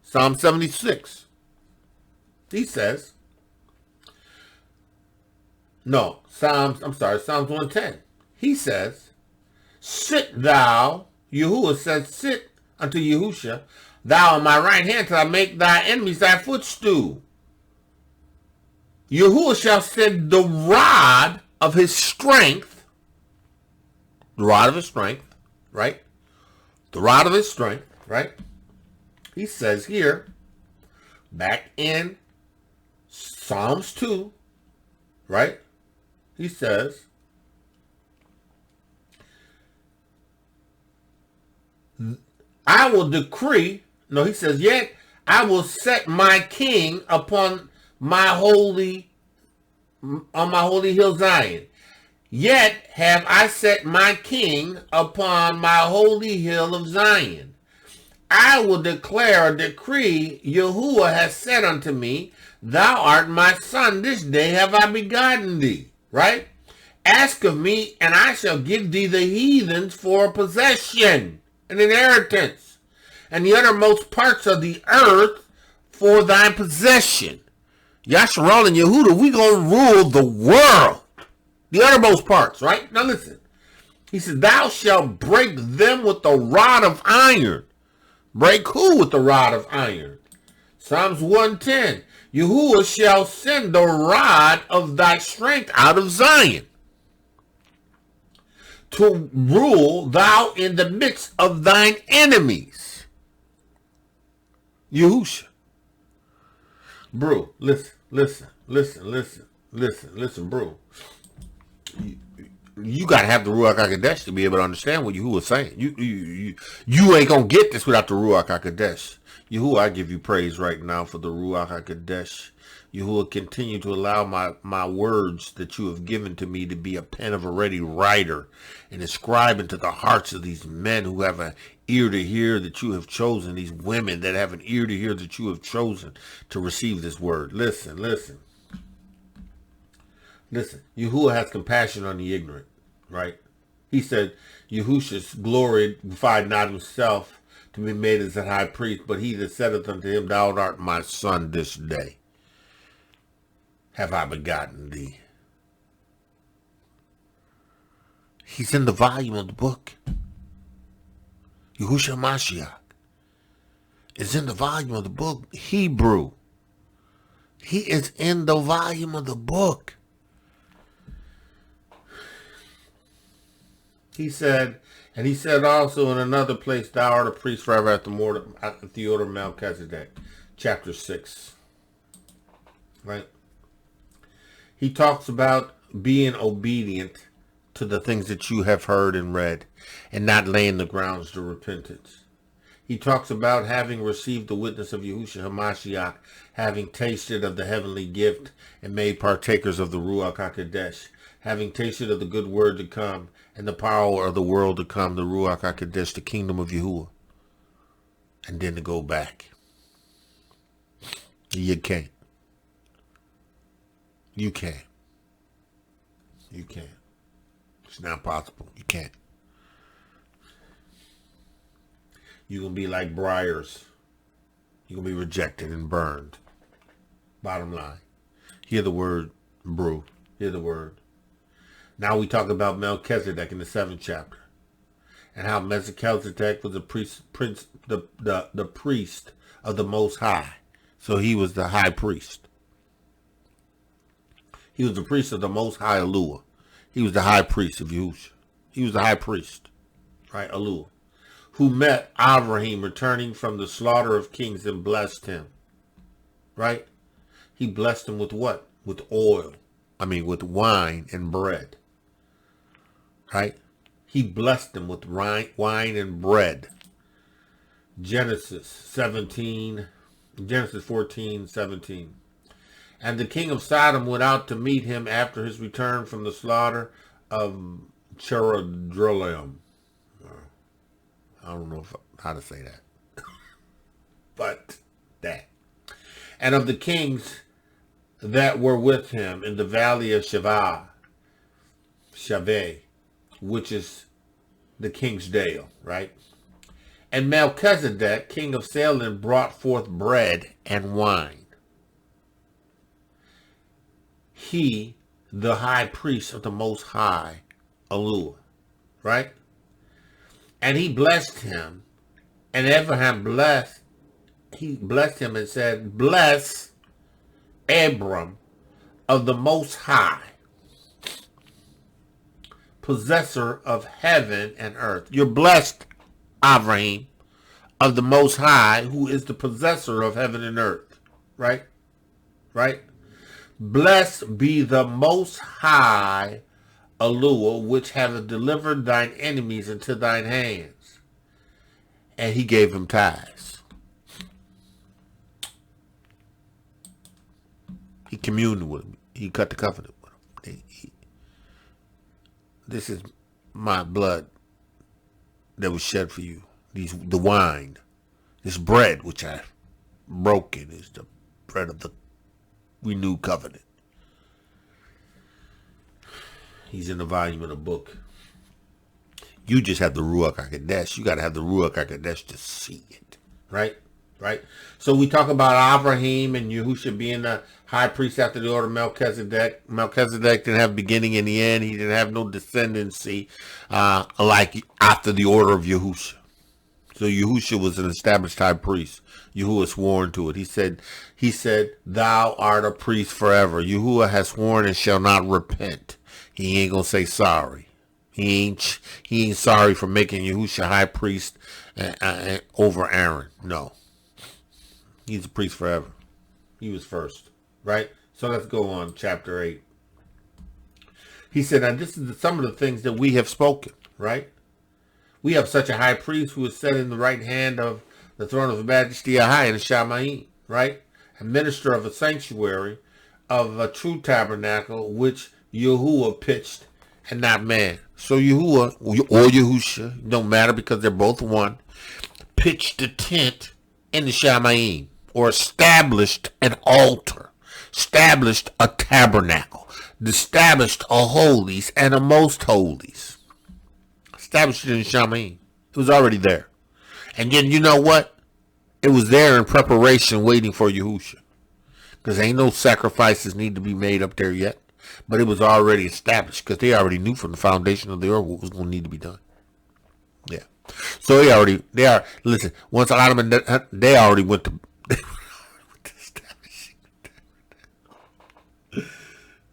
Psalm 76. He says, Psalms 110. He says, sit thou, Yahuwah says, sit unto Yahusha, thou on my right hand, till I make thy enemies thy footstool. Yahuwah shall send the rod of his strength, the rod of his strength, right? The rod of his strength, right? He says here, back in Psalms 2, right? He says, I will decree, he says, yet I will set my king on my holy hill Zion. Yet have I set my king upon my holy hill of Zion. I will declare a decree, Yahuwah has said unto me, thou art my son, this day have I begotten thee. Right? Ask of me, and I shall give thee the heathens for a possession, an inheritance, and the uttermost parts of the earth for thy possession. Yasharal and Yehuda, we gonna rule the world. The uttermost parts, right? Now listen. He said, thou shalt break them with the rod of iron. Break who with the rod of iron? Psalms 110. Yahuwah shall send the rod of thy strength out of Zion, to rule thou in the midst of thine enemies. Yahusha. Bro, listen, bro. You got to have the Ruach HaKodesh to be able to understand what Yahuwah is saying. You ain't going to get this without the Ruach HaKodesh. Yahuwah, I give you praise right now for the Ruach HaKodesh. Yahuwah, continue to allow my words that you have given to me to be a pen of a ready writer and inscribe into the hearts of these men who have an ear to hear that you have chosen, these women that have an ear to hear that you have chosen to receive this word. Listen. Yahuwah has compassion on the ignorant, right? He said, Yahusha glorified not himself to be made as a high priest, but he that saith unto him, thou art my son, this day have I begotten thee. He's in the volume of the book. Yahusha Ha'Mashiach is in the volume of the book, Hebrew. He is in the volume of the book. He said, and he said also in another place, thou art a priest forever after the order of Melchizedek, chapter 6. Right? He talks about being obedient to the things that you have heard and read and not laying the grounds to repentance. He talks about having received the witness of Yahusha Ha'Mashiach, having tasted of the heavenly gift and made partakers of the Ruach HaKodesh, having tasted of the good word to come and the power of the world to come, the Ruach HaKodesh, the kingdom of Yahuwah, and then to go back. You can't. You can't. You can't. It's not possible. You can't. You're going to be like briars. You're going to be rejected and burned. Bottom line. Hear the word, brew. Hear the word. Now we talk about Melchizedek in the 7th chapter. And how Melchizedek was the priest of the Most High. So he was the high priest. He was the priest of the Most High Elohiym. He was the high priest of Yahusha. He was the high priest, right, Elohiym, who met IVRIYM returning from the slaughter of kings and blessed him, right? He blessed him with what? With oil. With wine and bread, right? He blessed him with wine and bread. Genesis 17, Genesis 14:17. And the king of Sodom went out to meet him after his return from the slaughter of Cherodrolaim. I don't know how to say that. But that. And of the kings that were with him in the valley of Shaveh, which is the king's dale, right? And Melchizedek, king of Salem, brought forth bread and wine. He, the high priest of the Most High, Elohiym, right? And he blessed him, and Abraham blessed him and said, bless Abram of the Most High, possessor of heaven and earth. You're blessed, IVRIYM, of the Most High, who is the possessor of heaven and earth. Right? Right? Blessed be the Most High, Elohiym, which hath delivered thine enemies into thine hands. And he gave him tithes. He communed with him. He cut the covenant with him. This is my blood that was shed for you. The wine, this bread which I have broken is the bread of the renewed covenant. He's in the volume of the book. You just have the Ruach HaKodesh. You got to have the Ruach HaKodesh to see it. Right? Right? So we talk about IVRIYM and Yahusha being the high priest after the order of Melchizedek. Melchizedek didn't have beginning and the end. He didn't have no descendancy like after the order of Yahusha. So Yahusha was an established high priest. Yahuwah sworn to it. He said, thou art a priest forever. Yahuwah has sworn and shall not repent. He ain't gonna say sorry. He ain't sorry for making Yahusha high priest over Aaron. No. He's a priest forever. He was first. Right? So let's go on, chapter 8. He said, now this is some of the things that we have spoken, right? We have such a high priest who is set in the right hand of the throne of the majesty of high in the Shamayim, right? A minister of a sanctuary, of a true tabernacle, which Yahuwah pitched and not man. So Yahuwah, or Yahusha, don't matter because they're both one, pitched the tent in the Shamayim, or established an altar, established a tabernacle, established a holies and a most holies. Established it in Shamayim. It was already there. And then you know what? It was there in preparation waiting for Yahusha. Because ain't no sacrifices need to be made up there yet. But it was already established because they already knew from the foundation of the earth what was going to need to be done. Yeah. So listen, once Adam they already went to establishing the tabernacle.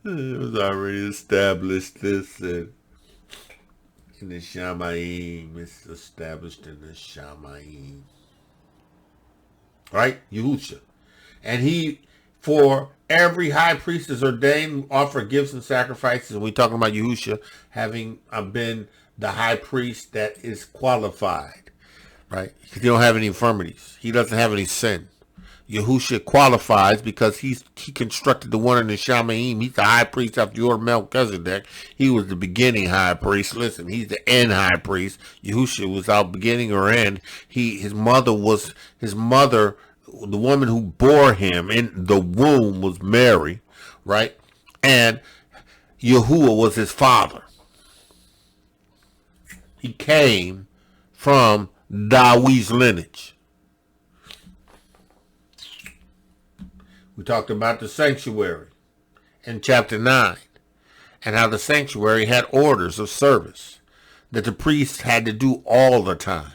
It was already established this in the Shamayim. It's established in the Shamayim. Right? Yahusha. And he, for every high priest is ordained, offer gifts and sacrifices. And we're talking about Yahusha having been the high priest that is qualified. Right? He don't have any infirmities. He doesn't have any sin. Yahusha qualifies because he constructed the one in the Shamayim. He's the high priest after the order of Melchizedek. He was the beginning high priest. Listen, he's the end high priest. Yahusha was out beginning or end. His mother, the woman who bore him in the womb was Mary, right? And Yahuwah was his father. He came from David's lineage. We talked about the sanctuary in chapter 9 and how the sanctuary had orders of service that the priests had to do all the time.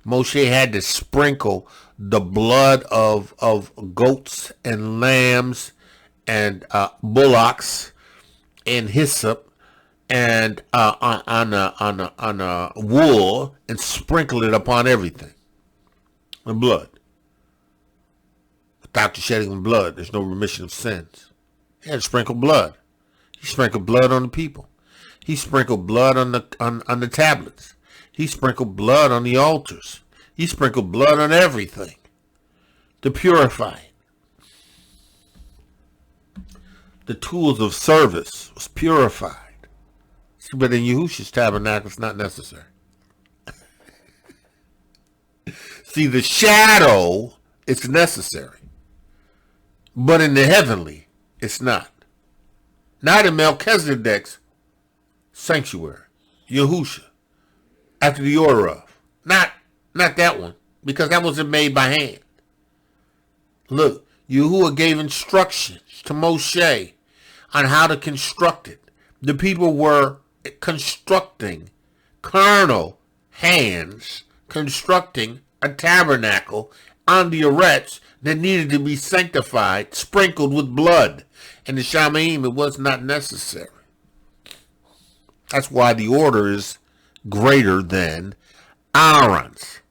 Moshe had to sprinkle the blood of goats and lambs and bullocks and hyssop and on a wool and sprinkle it upon everything. The blood. Without the shedding of blood, there's no remission of sins. He had to sprinkle blood. He sprinkled blood on the people. He sprinkled blood on the tablets. He sprinkled blood on the altars. He sprinkled blood on everything. to purify it. The tools of service was purified. But in Yahusha's tabernacle, it's not necessary. See, the shadow, it's necessary. But in the heavenly, it's not. Not in Melchizedek's sanctuary, Yahusha, after the order of. Not that one, because that wasn't made by hand. Look, Yahuwah gave instructions to Moshe on how to construct it. The people were constructing, carnal hands, constructing a tabernacle on the arets that needed to be sanctified, sprinkled with blood. And the Shamayim, it was not necessary. That's why the order is greater than Aaron's.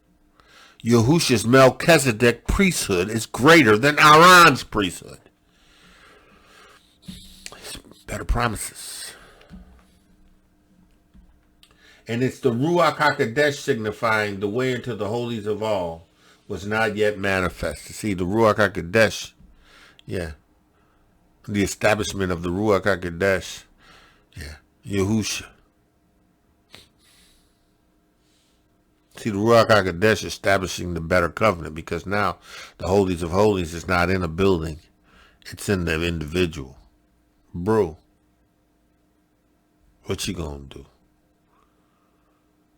Yahusha's Melchizedek priesthood is greater than Aaron's priesthood. Better promises. And it's the Ruach HaKodesh signifying the way into the holies of all was not yet manifest. See, the Ruach HaKodesh, yeah, the establishment of the Ruach HaKodesh, yeah, Yahusha. See, the Ruach HaKodesh establishing the better covenant, because now the holies of holies is not in a building. It's in the individual. Bro, what you gonna do?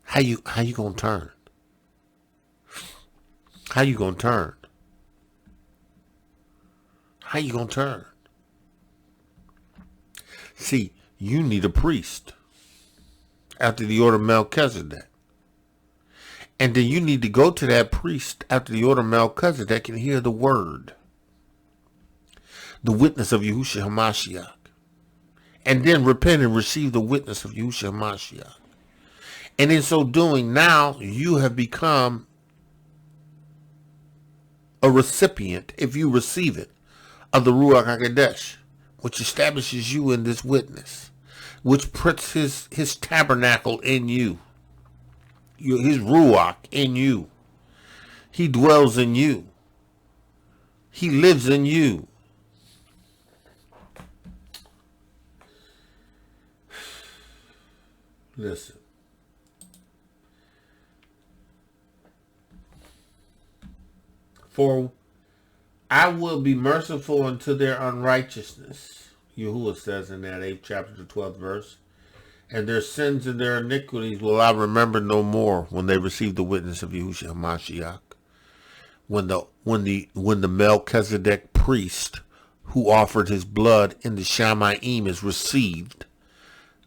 How you gonna turn? How you gonna turn? How you gonna turn? See, you need a priest after the order of Melchizedek. And then you need to go to that priest after the order of Melchizedek and hear the word. The witness of Yahusha Ha'Mashiach. And then repent and receive the witness of Yahusha Ha'Mashiach. And in so doing, now you have become a recipient, if you receive it, of the Ruach HaKodesh, which establishes you in this witness, which puts his tabernacle in you, his Ruach in you. He dwells in you. He lives in you. Listen. For I will be merciful unto their unrighteousness, Yahuwah says in that 8th chapter, the 12th verse. And their sins and their iniquities will I remember no more when they receive the witness of Yahusha Ha'Mashiach. When the Melchizedek priest who offered his blood in the Shamayim is received,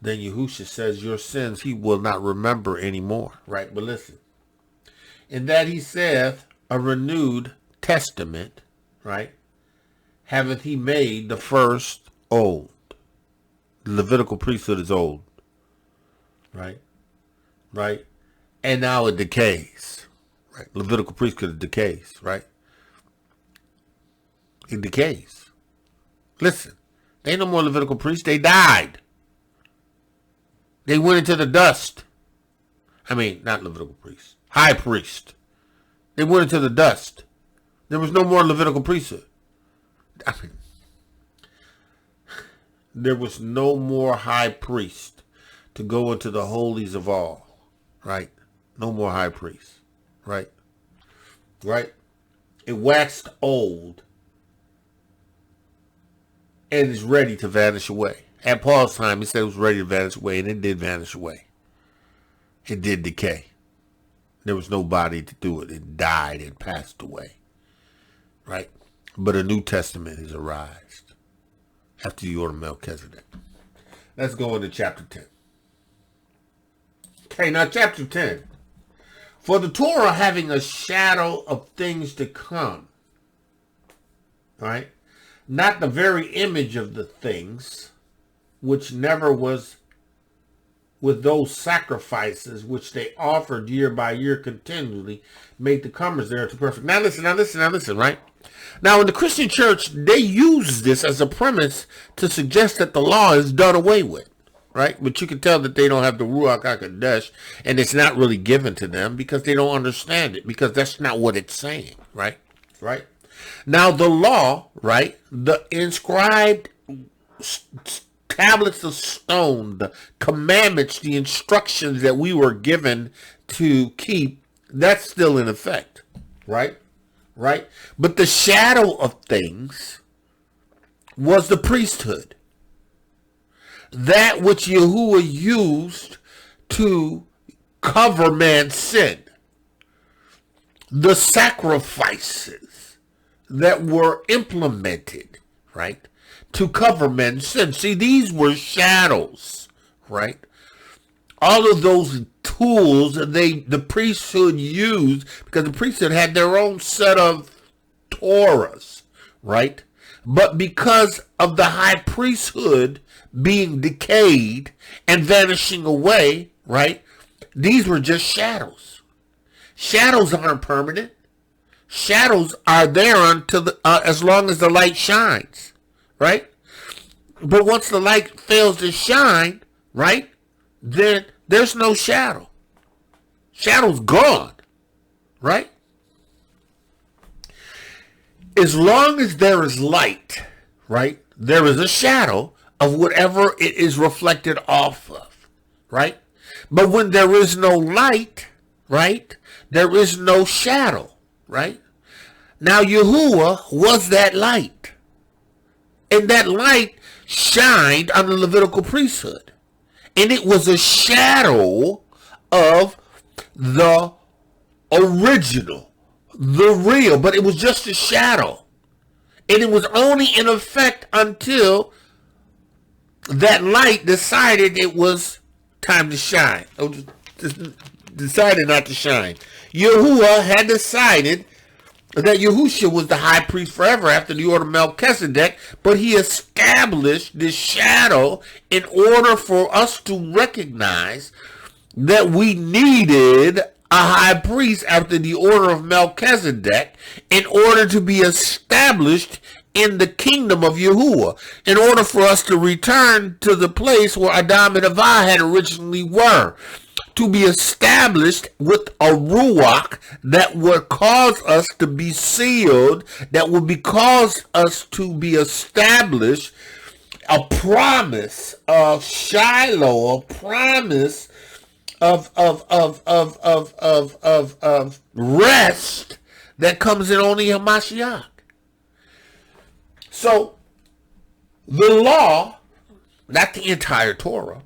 then Yahusha says your sins he will not remember anymore. Right? But listen. In that he saith, a renewed testament, right, hath he made the first old. The Levitical priesthood is old. Right? Right? And now it decays. Right? Levitical priesthood decays, right? It decays. Listen, they ain't no more Levitical priests. They died. They went into the dust. I mean, not Levitical priests. High priest. They went into the dust. There was no more Levitical priesthood. I mean, there was no more high priest to go into the holies of all. Right? No more high priest. Right? Right? It waxed old and is ready to vanish away. At Paul's time, he said it was ready to vanish away, and it did vanish away. It did decay. There was no body to do it. It died and passed away. Right? But a New Testament has arisen after the order of Melchizedek. Let's go into chapter 10. Okay, now chapter 10. For the Torah having a shadow of things to come. Right? Not the very image of the things, which never was with those sacrifices which they offered year by year continually, make the comers thereto perfect. Now listen, right? Now in the Christian church, they use this as a premise to suggest that the law is done away with, right? But you can tell that they don't have the Ruach HaKodesh, and it's not really given to them because they don't understand it, because that's not what it's saying, right? Right? Now the law, right, the inscribed tablets of stone, the commandments, the instructions that we were given to keep, that's still in effect, right? Right? But the shadow of things was the priesthood. That which Yahuwah used to cover man's sin. The sacrifices that were implemented, right, to cover men's sin. See, these were shadows, right? All of those tools the priesthood used, because the priesthood had their own set of Torahs, right? But because of the high priesthood being decayed and vanishing away, right, these were just shadows. Shadows aren't permanent. Shadows are there until as long as the light shines, right? But once the light fails to shine, right, then there's no shadow. Shadow's gone, right? As long as there is light, right, there is a shadow of whatever it is reflected off of, right? But when there is no light, right, there is no shadow, right? Now Yahuwah was that light. And that light shined on the Levitical priesthood. And it was a shadow of the original, the real, but it was just a shadow. And it was only in effect until that light decided it was time to shine. Decided not to shine. Yahuwah had decided that Yahusha was the high priest forever after the order of Melchizedek, but he established this shadow in order for us to recognize that we needed a high priest after the order of Melchizedek in order to be established in the kingdom of Yahuwah, in order for us to return to the place where Adam and Eva had originally were, to be established with a ruach that would cause us to be sealed, that would cause us to be established, a promise of Shiloh, a promise of rest that comes in only Hamashiach. So the law, not the entire Torah,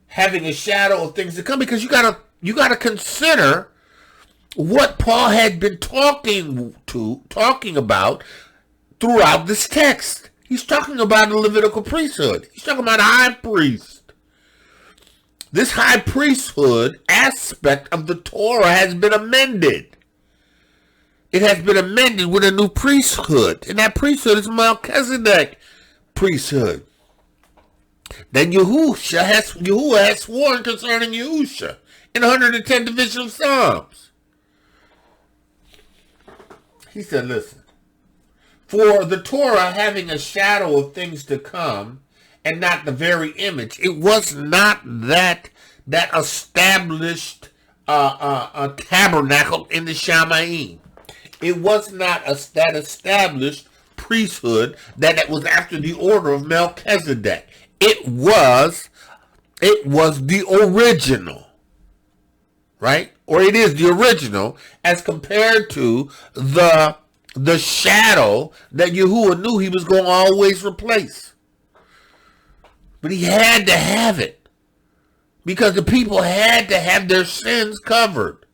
having a shadow of things to come, because you gotta consider what Paul had been talking about throughout this text. He's talking about the Levitical priesthood. He's talking about a high priest. This high priesthood aspect of the Torah has been amended. It has been amended with a new priesthood, and that priesthood is Melchizedek priesthood. Then Yahuwah has sworn concerning Yahusha in 110 division of Psalms. He said, listen, for the Torah having a shadow of things to come and not the very image, it was not that established a tabernacle in the Shamayim. It was not that established priesthood that was after the order of Melchizedek. It was the original, right? Or it is the original as compared to the shadow that Yahuwah knew he was going to always replace. But he had to have it because the people had to have their sins covered.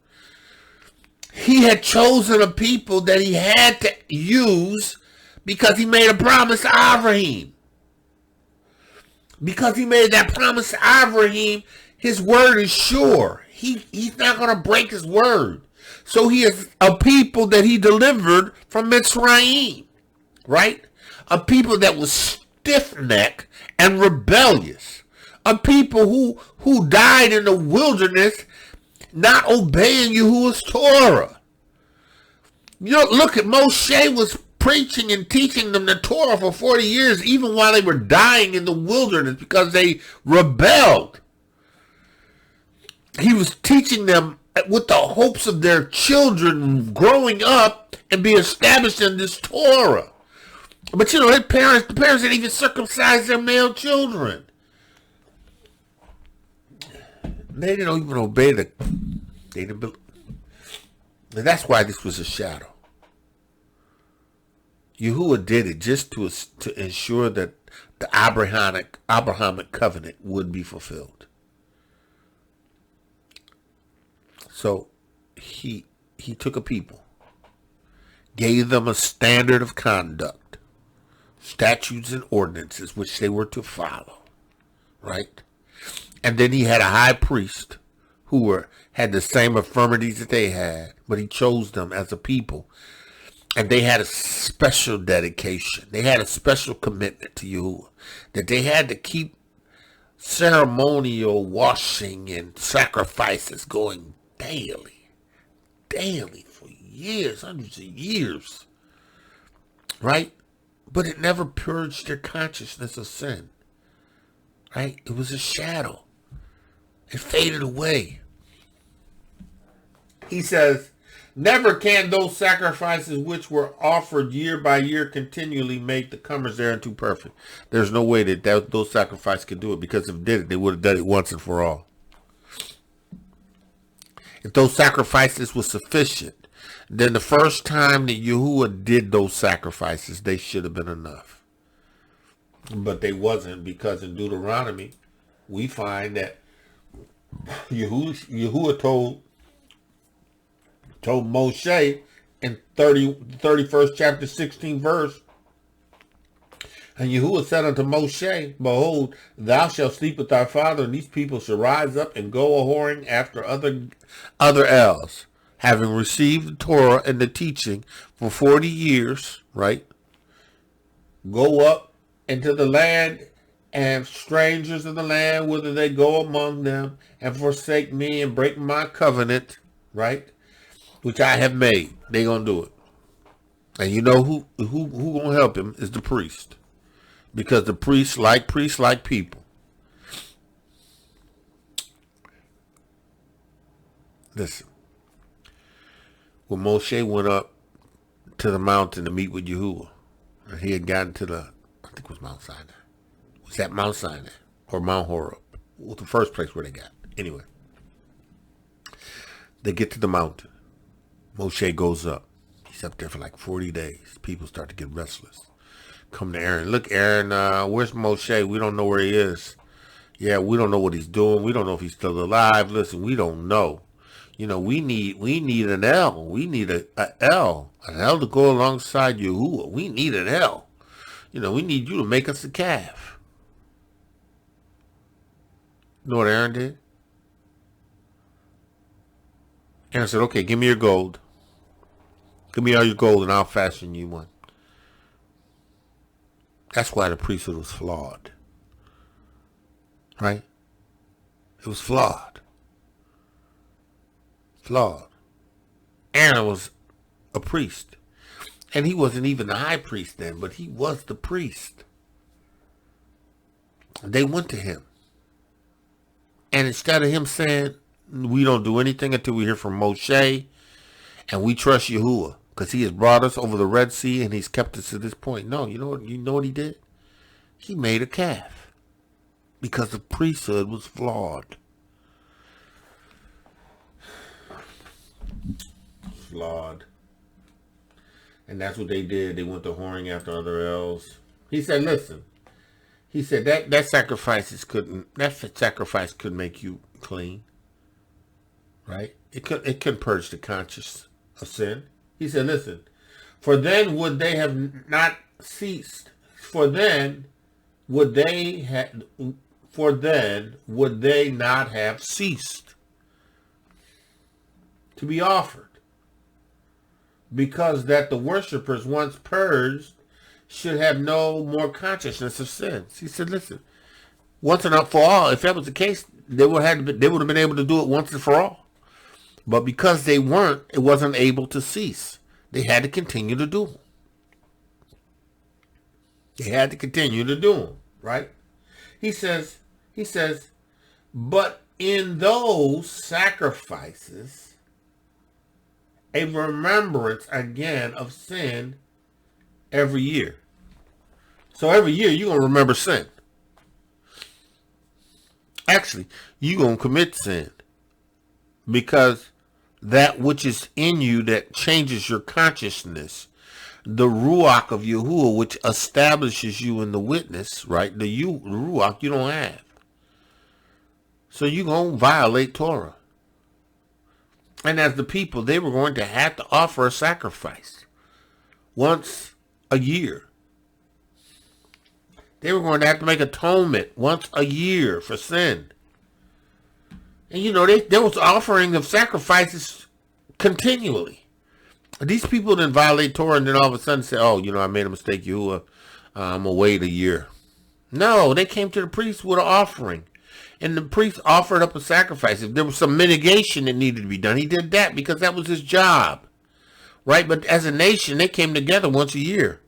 He had chosen a people that he had to use because he made a promise to IVRIYM. Because he made that promise to IVRIYM, his word is sure. He's not going to break his word. So he is a people that he delivered from Mitzrayim, right? A people that was stiff-necked and rebellious. A people who died in the wilderness not obeying Yahuwah's Torah. You know, look at Moshe was preaching and teaching them the Torah for 40 years, even while they were dying in the wilderness because they rebelled. He was teaching them with the hopes of their children growing up and be established in this Torah. But you know, the parents didn't even circumcise their male children. They didn't even obey they didn't believe. And that's why this was a shadow. Yahuwah did it just to ensure that the Abrahamic covenant would be fulfilled. So he took a people, gave them a standard of conduct, statutes and ordinances which they were to follow, right? And then he had a high priest who had the same infirmities that they had, but he chose them as a people. And they had a special dedication. They had a special commitment to Yahuwah, that they had to keep ceremonial washing and sacrifices going daily for years, hundreds of years, right? But it never purged their consciousness of sin, right? It was a shadow. It faded away. He says, never can those sacrifices which were offered year by year continually make the comers thereunto perfect. There's no way that those sacrifices could do it, because if it did it, they would have done it once and for all. If those sacrifices were sufficient, then the first time that Yahuwah did those sacrifices, they should have been enough. But they wasn't, because in Deuteronomy, we find that Yahuwah told Moshe in 31st chapter 16 verse, and Yahuwah said unto Moshe, behold, thou shalt sleep with thy father, and these people shall rise up and go a-whoring after other elves, having received the Torah and the teaching for 40 years, right? Go up into the land, and strangers in the land, whether they go among them and forsake me and break my covenant, right, which I have made, they gonna do it. And you know who gonna help him is the priest, because the priests like people. Listen, when Moshe went up to the mountain to meet with Yahuwah, and he had gotten to I think it was Mount Sinai. Was that Mount Sinai or Mount Horeb? Well, the first place where they got. Anyway, they get to the mountain. Moshe goes up. He's up there for like 40 days. People start to get restless. Come to Aaron. Look, Aaron, where's Moshe? We don't know where he is. Yeah, we don't know what he's doing. We don't know if he's still alive. Listen, we don't know. You know, we need an El. We need an El to go alongside Yahuwah. We need an El. You know, we need you to make us a calf. You know what Aaron did? Aaron said, okay, give me your gold. Give me all your gold and I'll fashion you one. That's why the priesthood was flawed. Right? It was flawed. Flawed. Aaron was a priest. And he wasn't even the high priest then, but he was the priest. They went to him. And instead of him saying, we don't do anything until we hear from Moshe, and we trust Yahuwah, because he has brought us over the Red Sea and he's kept us to this point. No, you know what he did? He made a calf. Because the priesthood was flawed. Flawed. And that's what they did. They went to whoring after other elves. He said, listen. He said that sacrifice couldn't make you clean. Right? It couldn't purge the conscience of sin. He said, listen, for then would they have not ceased. For then would they not have ceased to be offered. Because that the worshippers, once purged, should have no more consciousness of sins. He said, listen, once and for all, if that was the case, they would have been able to do it once and for all. But because they weren't, it wasn't able to cease. They had to continue to do them. They had to continue to do them, right? He says, but in those sacrifices, a remembrance again of sin every year. So every year you're going to remember sin. Actually, you're going to commit sin. Because that which is in you that changes your consciousness, the Ruach of Yahuwah, which establishes you in the witness, right? The Ruach you don't have. So you're going to violate Torah. And as the people, they were going to have to offer a sacrifice once a year. They were going to have to make atonement once a year for sin. And you know, there was offering of sacrifices continually. These people didn't violate Torah and then all of a sudden say, oh, you know, I made a mistake, Yahuwah, I'm going to wait a year. No, they came to the priest with an offering. And the priest offered up a sacrifice. If there was some mitigation that needed to be done, he did that because that was his job. Right? But as a nation, they came together once a year.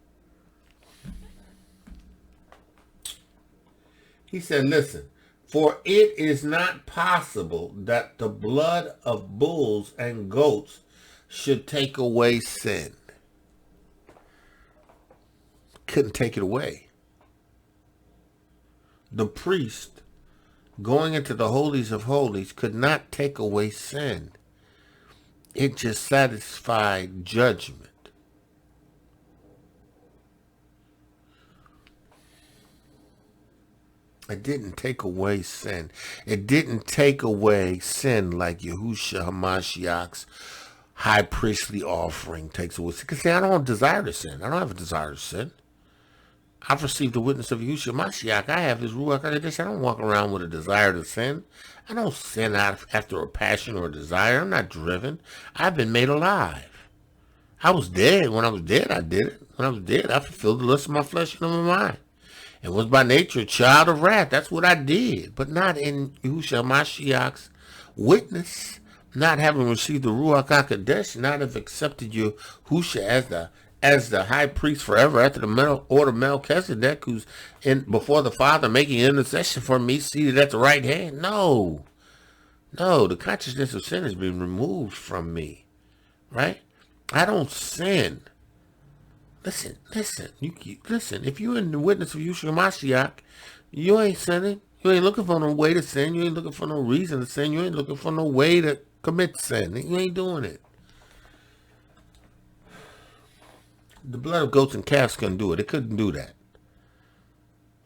He said, listen, for it is not possible that the blood of bulls and goats should take away sin. Couldn't take it away. The priest going into the holies of holies could not take away sin. It just satisfied judgment. It didn't take away sin. It didn't take away sin like Yahusha Ha'Mashiach's high priestly offering takes away sin. Because see, I don't desire to sin. I don't have a desire to sin. I've received the witness of Yahusha Ha'Mashiach. I have his Ruach HaKodesh. I don't walk around with a desire to sin. I don't sin out after a passion or a desire. I'm not driven. I've been made alive. I was dead. When I was dead, I did it. When I was dead, I fulfilled the lust of my flesh and of my mind. And was by nature a child of wrath. That's what I did. But not in Yahusha Ha'Mashiach's witness. Not having received the Ruach HaKodesh. Not have accepted Yahusha as the high priest forever after the order of Melchizedek, who's in before the Father making intercession for me, seated at the right hand. No, the consciousness of sin has been removed from me, right? I don't sin. Listen. Listen. If you're in the witness of Yahusha Ha'Mashiach, you ain't sinning. You ain't looking for no way to sin. You ain't looking for no reason to sin. You ain't looking for no way to commit sin. You ain't doing it. The blood of goats and calves couldn't do it. It couldn't do that.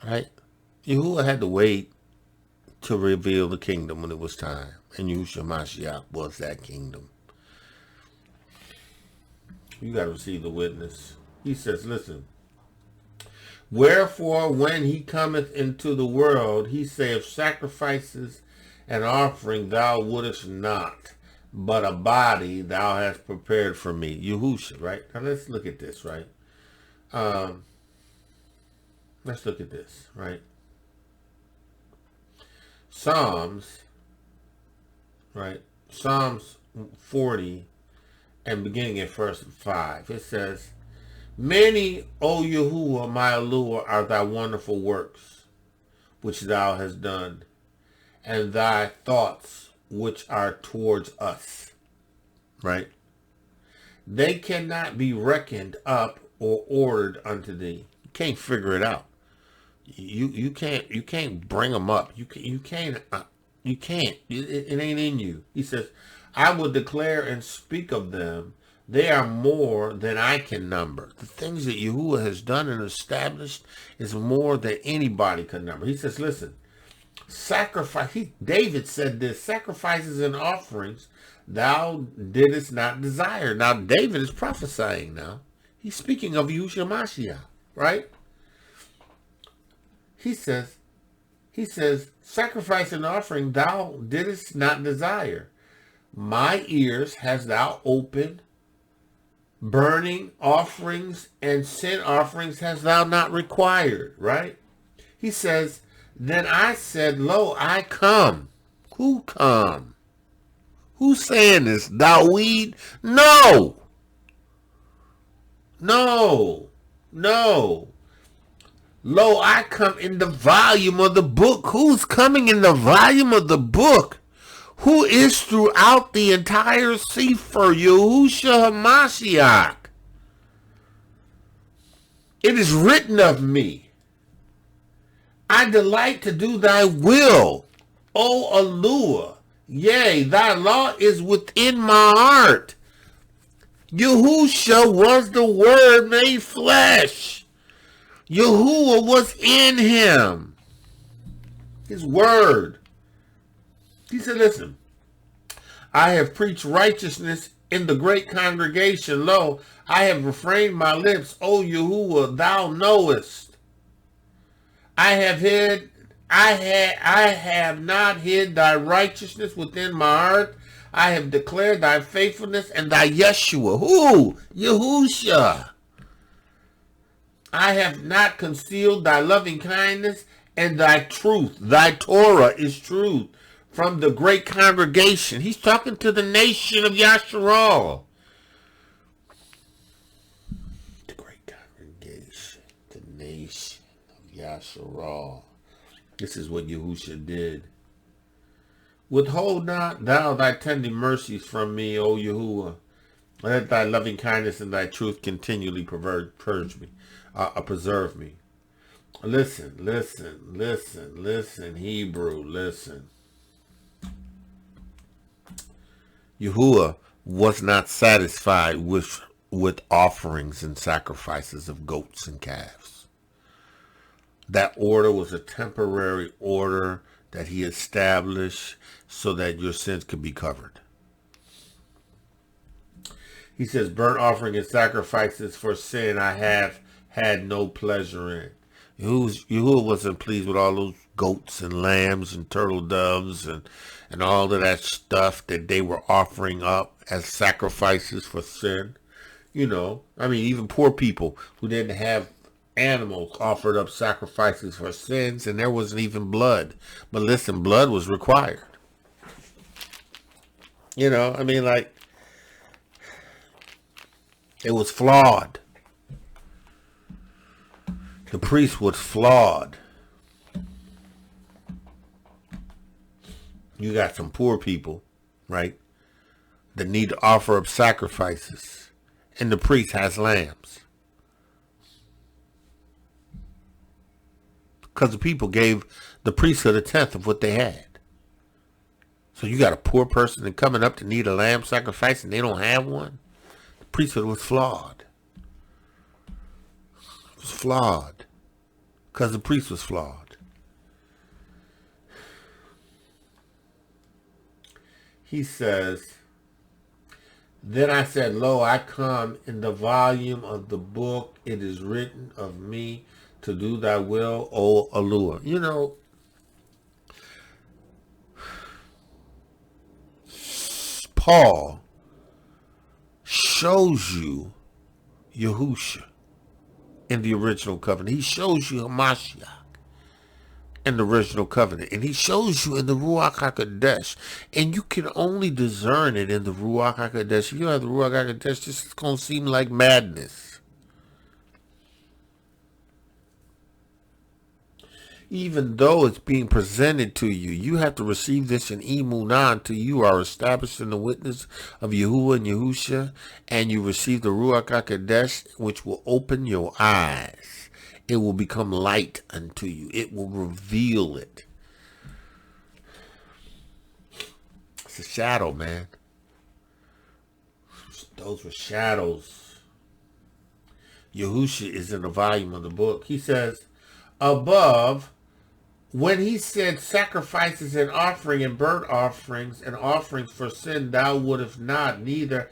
Right? Yahuwah had to wait to reveal the kingdom when it was time. And Yahusha Ha'Mashiach was that kingdom. You got to receive the witness. He says, listen. Wherefore, when he cometh into the world, he saith, sacrifices and offering thou wouldest not, but a body thou hast prepared for me. Yahusha, right? Now let's look at this, right? Let's look at this, right? Psalms, right? Psalms 40 and beginning at verse 5. It says, many, O Yahuwah, my Elohiym, are thy wonderful works, which thou hast done, and thy thoughts which are towards us, right? They cannot be reckoned up or ordered unto thee. You can't figure it out. You can't bring them up. You can't. It ain't in you. He says, I will declare and speak of them. They are more than I can number. The things that Yahuwah has done and established is more than anybody can number. He says, listen, sacrifice. David said this, sacrifices and offerings thou didst not desire. Now, David is prophesying now. He's speaking of Yahusha Ha'Mashiach, right? He says, sacrifice and offering thou didst not desire. My ears hast thou opened. Burning offerings and sin offerings hast thou not required, right? He says, then I said, lo, I come. Who come? Who's saying this? Dawid? No. Lo, I come in the volume of the book. Who's coming in the volume of the book? who is throughout the entire CEPHER, Yahusha Ha'Mashiach. It is written of me, I delight to do thy will, O Elohiym. Yea, thy law is within my heart. Yahusha was the Word made flesh. Yahuwah was in him. His Word. He said, listen, I have preached righteousness in the great congregation. Lo, I have refrained my lips. O Yahuwah, thou knowest. I have not hid thy righteousness within my heart. I have declared thy faithfulness and thy Yeshua. Who? Yahusha. I have not concealed thy loving kindness and thy truth. Thy Torah is truth from the great congregation. He's talking to the nation of Yasharal. The great congregation. The nation of Yasharal. This is what Yahusha did. Withhold not thou thy tender mercies from me, O Yahuwah. Let thy loving kindness and thy truth continually preserve me. Listen, Hebrew, listen. Yahuwah was not satisfied with offerings and sacrifices of goats and calves. That order was a temporary order that he established so that your sins could be covered. He says, burnt offering and sacrifices for sin I have had no pleasure in. Yahuwah wasn't pleased with all those goats and lambs and turtle doves and all of that stuff that they were offering up as sacrifices for sin. You know, I mean, even poor people who didn't have animals offered up sacrifices for sins, and there wasn't even blood. But listen, blood was required. You know, I mean, like, it was flawed. The priest was flawed. You got some poor people, right, that need to offer up sacrifices, and the priest has lambs. Because the people gave the priesthood a tenth of what they had. So you got a poor person that coming up to need a lamb sacrifice and they don't have one. The priesthood was flawed. It was flawed. Because the priest was flawed. He says, then I said, lo, I come in the volume of the book. It is written of me to do thy will, O Elohiym. You know, Paul shows you Yahusha in the original covenant. He shows you Hamashiach in the original covenant. And he shows you in the Ruach HaKodesh. And you can only discern it in the Ruach HaKodesh. If you don't have the Ruach HaKodesh, this is going to seem like madness. Even though it's being presented to you, you have to receive this in Emunah until you are established in the witness of Yahuwah and Yahusha, and you receive the Ruach HaKodesh, which will open your eyes. It will become light unto you. It will reveal it. It's a shadow, man. Those were shadows. Yahusha is in the volume of the book. He says, above, when he said sacrifices and offering and burnt offerings and offerings for sin, thou wouldest not, neither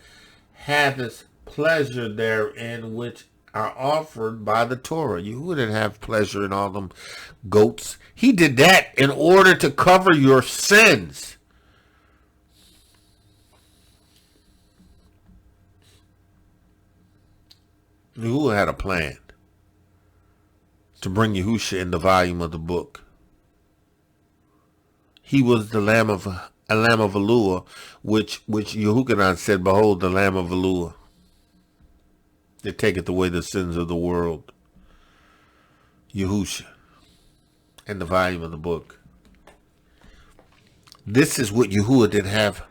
hadst pleasure therein which are offered by the Torah. You wouldn't have pleasure in all them goats. He did that in order to cover your sins. Yahuwah had a plan to bring Yahusha in the volume of the book. He was the Lamb of Elohiym, which Yehukanan said, behold, the Lamb of Elohiym, that taketh away the sins of the world. Yahusha in the volume of the book. This is what Yahuwah didn't have.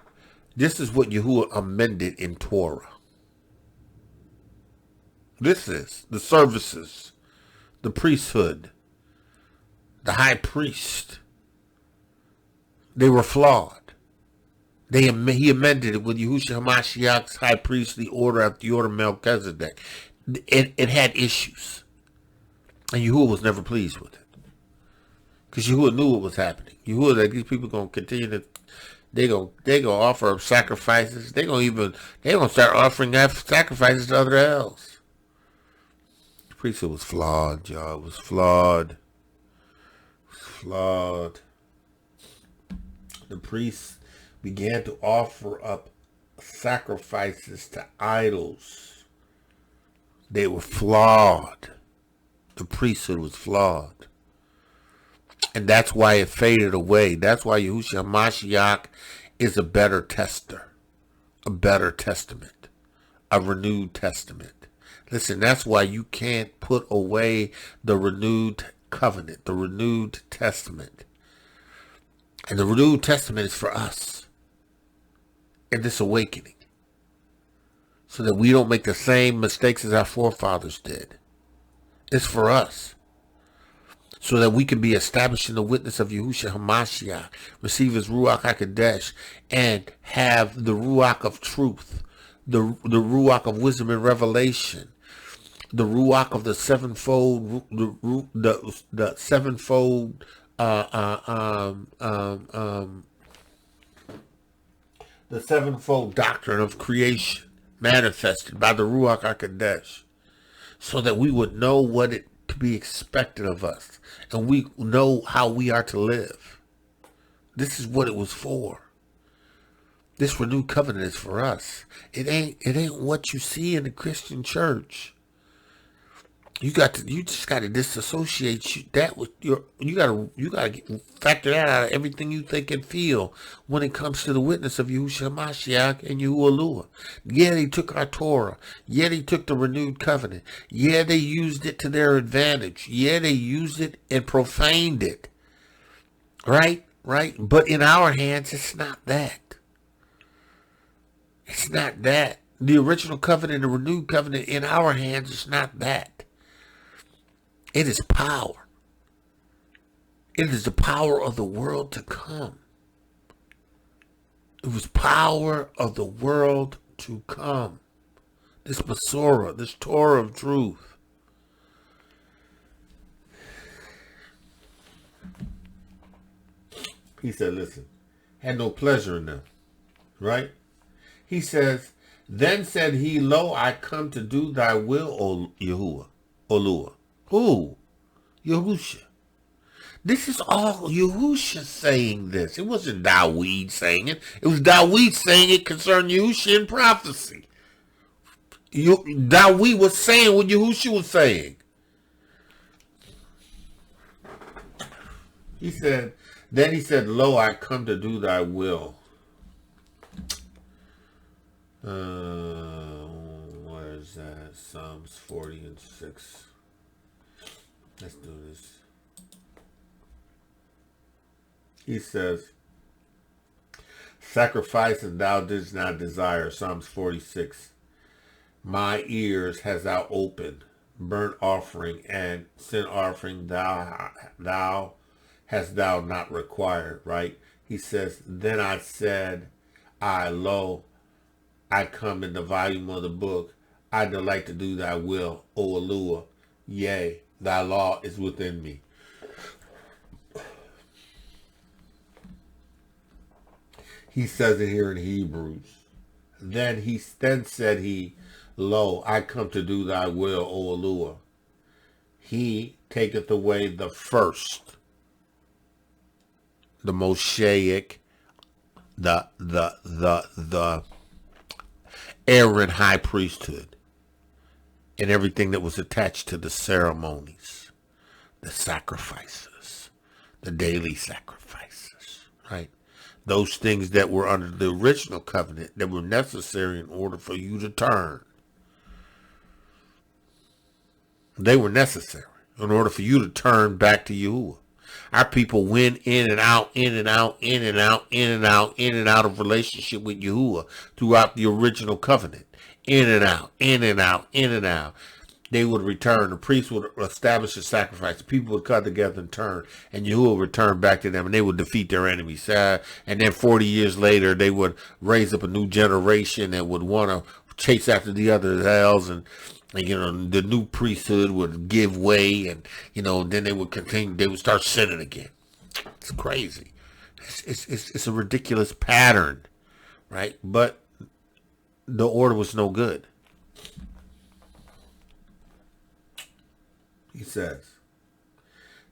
This is what Yahuwah amended in Torah. This is the services, the priesthood, the high priest. They were flawed. He amended it with Yahusha Ha'Mashiach's high priestly order after the order of Melchizedek. It had issues. And Yahuwah was never pleased with it. Because Yahuwah knew what was happening. Yahuwah, that these people going to continue to, they gonna offer up sacrifices. They gonna start offering sacrifices to other hells. The priesthood was flawed, y'all. It was flawed. It was flawed. The priests began to offer up sacrifices to idols. They were flawed. The priesthood was flawed. And that's why it faded away. That's why Yahusha Ha'Mashiach is a better tester, a better testament, a renewed testament. Listen, that's why you can't put away the renewed covenant, the renewed testament. And the renewed testament is for us in this awakening, so that we don't make the same mistakes as our forefathers did. It's for us, so that we can be established in the witness of Yahusha Ha'Mashiach, receive his Ruach HaKodesh, and have the Ruach of truth, the Ruach of wisdom and revelation, the Ruach of the sevenfold, the sevenfold, the sevenfold doctrine of creation manifested by the Ruach HaKodesh, so that we would know what it to be expected of us, and we know how we are to live. This is what it was for. This renewed covenant is for us. It ain't what you see in the Christian church. You just got to disassociate that with you got to factor that out of everything you think and feel when it comes to the witness of Yahusha Ha'Mashiach and Yahuwah. Yeah, they took our Torah. Yeah, they took the renewed covenant. Yeah, they used it to their advantage. Yeah, they used it and profaned it. Right? But in our hands, it's not that. It's not that. The original covenant, the renewed covenant in our hands, is not that. It is power. It is the power of the world to come. It was power of the world to come. This Masorah, this Torah of truth. He said, listen, had no pleasure in them. Right? He says, then said he, lo, I come to do thy will, O Yahuwah, Olua. Who? Yahusha. This is all Yahusha saying this. It wasn't Dawid saying it. It was Dawid saying it concerning Yahusha in prophecy. Dawid was saying what Yahusha was saying. Then he said, lo, I come to do thy will. Where is that? Psalms 40:6. Let's do this. He says, sacrifice and thou didst not desire. Psalms 46. My ears hast thou opened. Burnt offering and sin offering thou hast thou not required. Right? He says, then I said, lo, I come in the volume of the book. I delight to do thy will, O Elohiym. Yea, thy law is within me. He says it here in Hebrews. Then said he, lo, I come to do thy will, O Elohiym. He taketh away the first, the Mosaic, the Aaron high priesthood, and everything that was attached to the ceremonies, the sacrifices, the daily sacrifices, right? Those things that were under the original covenant that were necessary in order for you to turn. They were necessary in order for you to turn back to Yahuwah. Our people went in and out, in and out, in and out, in and out, in and out of relationship with Yahuwah throughout the original covenant. In and out, in and out, in and out. They would return. The priest would establish a sacrifice. The people would come together and turn, and Yahuwah would return back to them, and they would defeat their enemies. And then 40 years later, they would raise up a new generation that would want to chase after the other hells, and the new priesthood would give way, and then they would continue. They would start sinning again. It's crazy. It's a ridiculous pattern, right? But the order was no good. He says,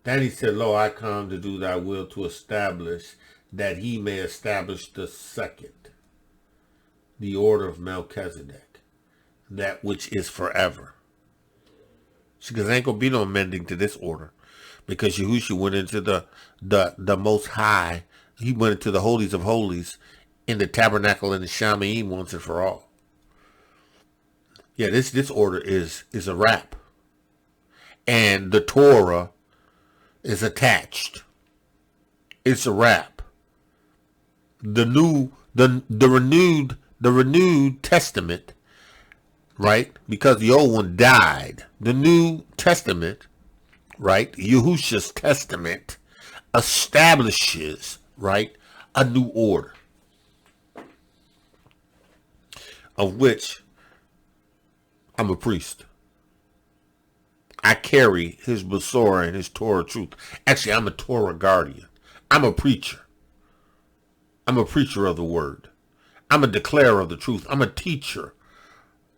then he said, Lo, I come to do thy will, to establish, that he may establish the second, the order of Melchizedek, that which is forever. Because there ain't going to be no amending to this order, because Yahusha went into the Most High. He went into the holies of holies in the tabernacle in the Shamayim once and for all. Yeah, this order is a wrap. And the Torah is attached. It's a wrap. The renewed testament, right? Because the old one died. The New Testament, right? Yahusha's testament establishes, right, a new order, of which I'm a priest. I carry his Besorah and his Torah truth. Actually, I'm a Torah guardian. I'm a preacher. I'm a preacher of the word. I'm a declarer of the truth. I'm a teacher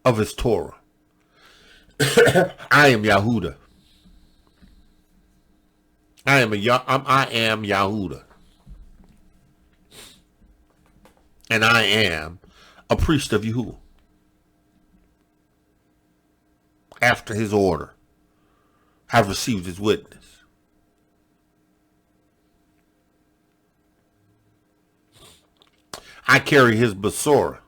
of his Torah. I am Yahuda. I am Yahuda. And I am a priest of Yahuwah. After his order, I've received his witness. I carry his Besorah.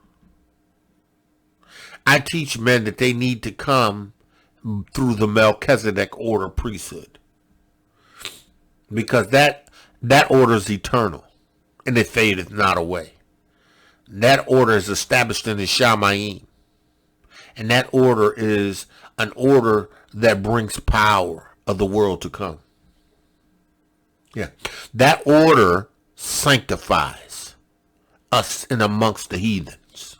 I teach men that they need to come through the Melchizedek order priesthood, because that order is eternal and it fadeth not away. That order is established in the Shamayim, and that order is an order that brings power of the world to come. Yeah. That order sanctifies us in amongst the heathens.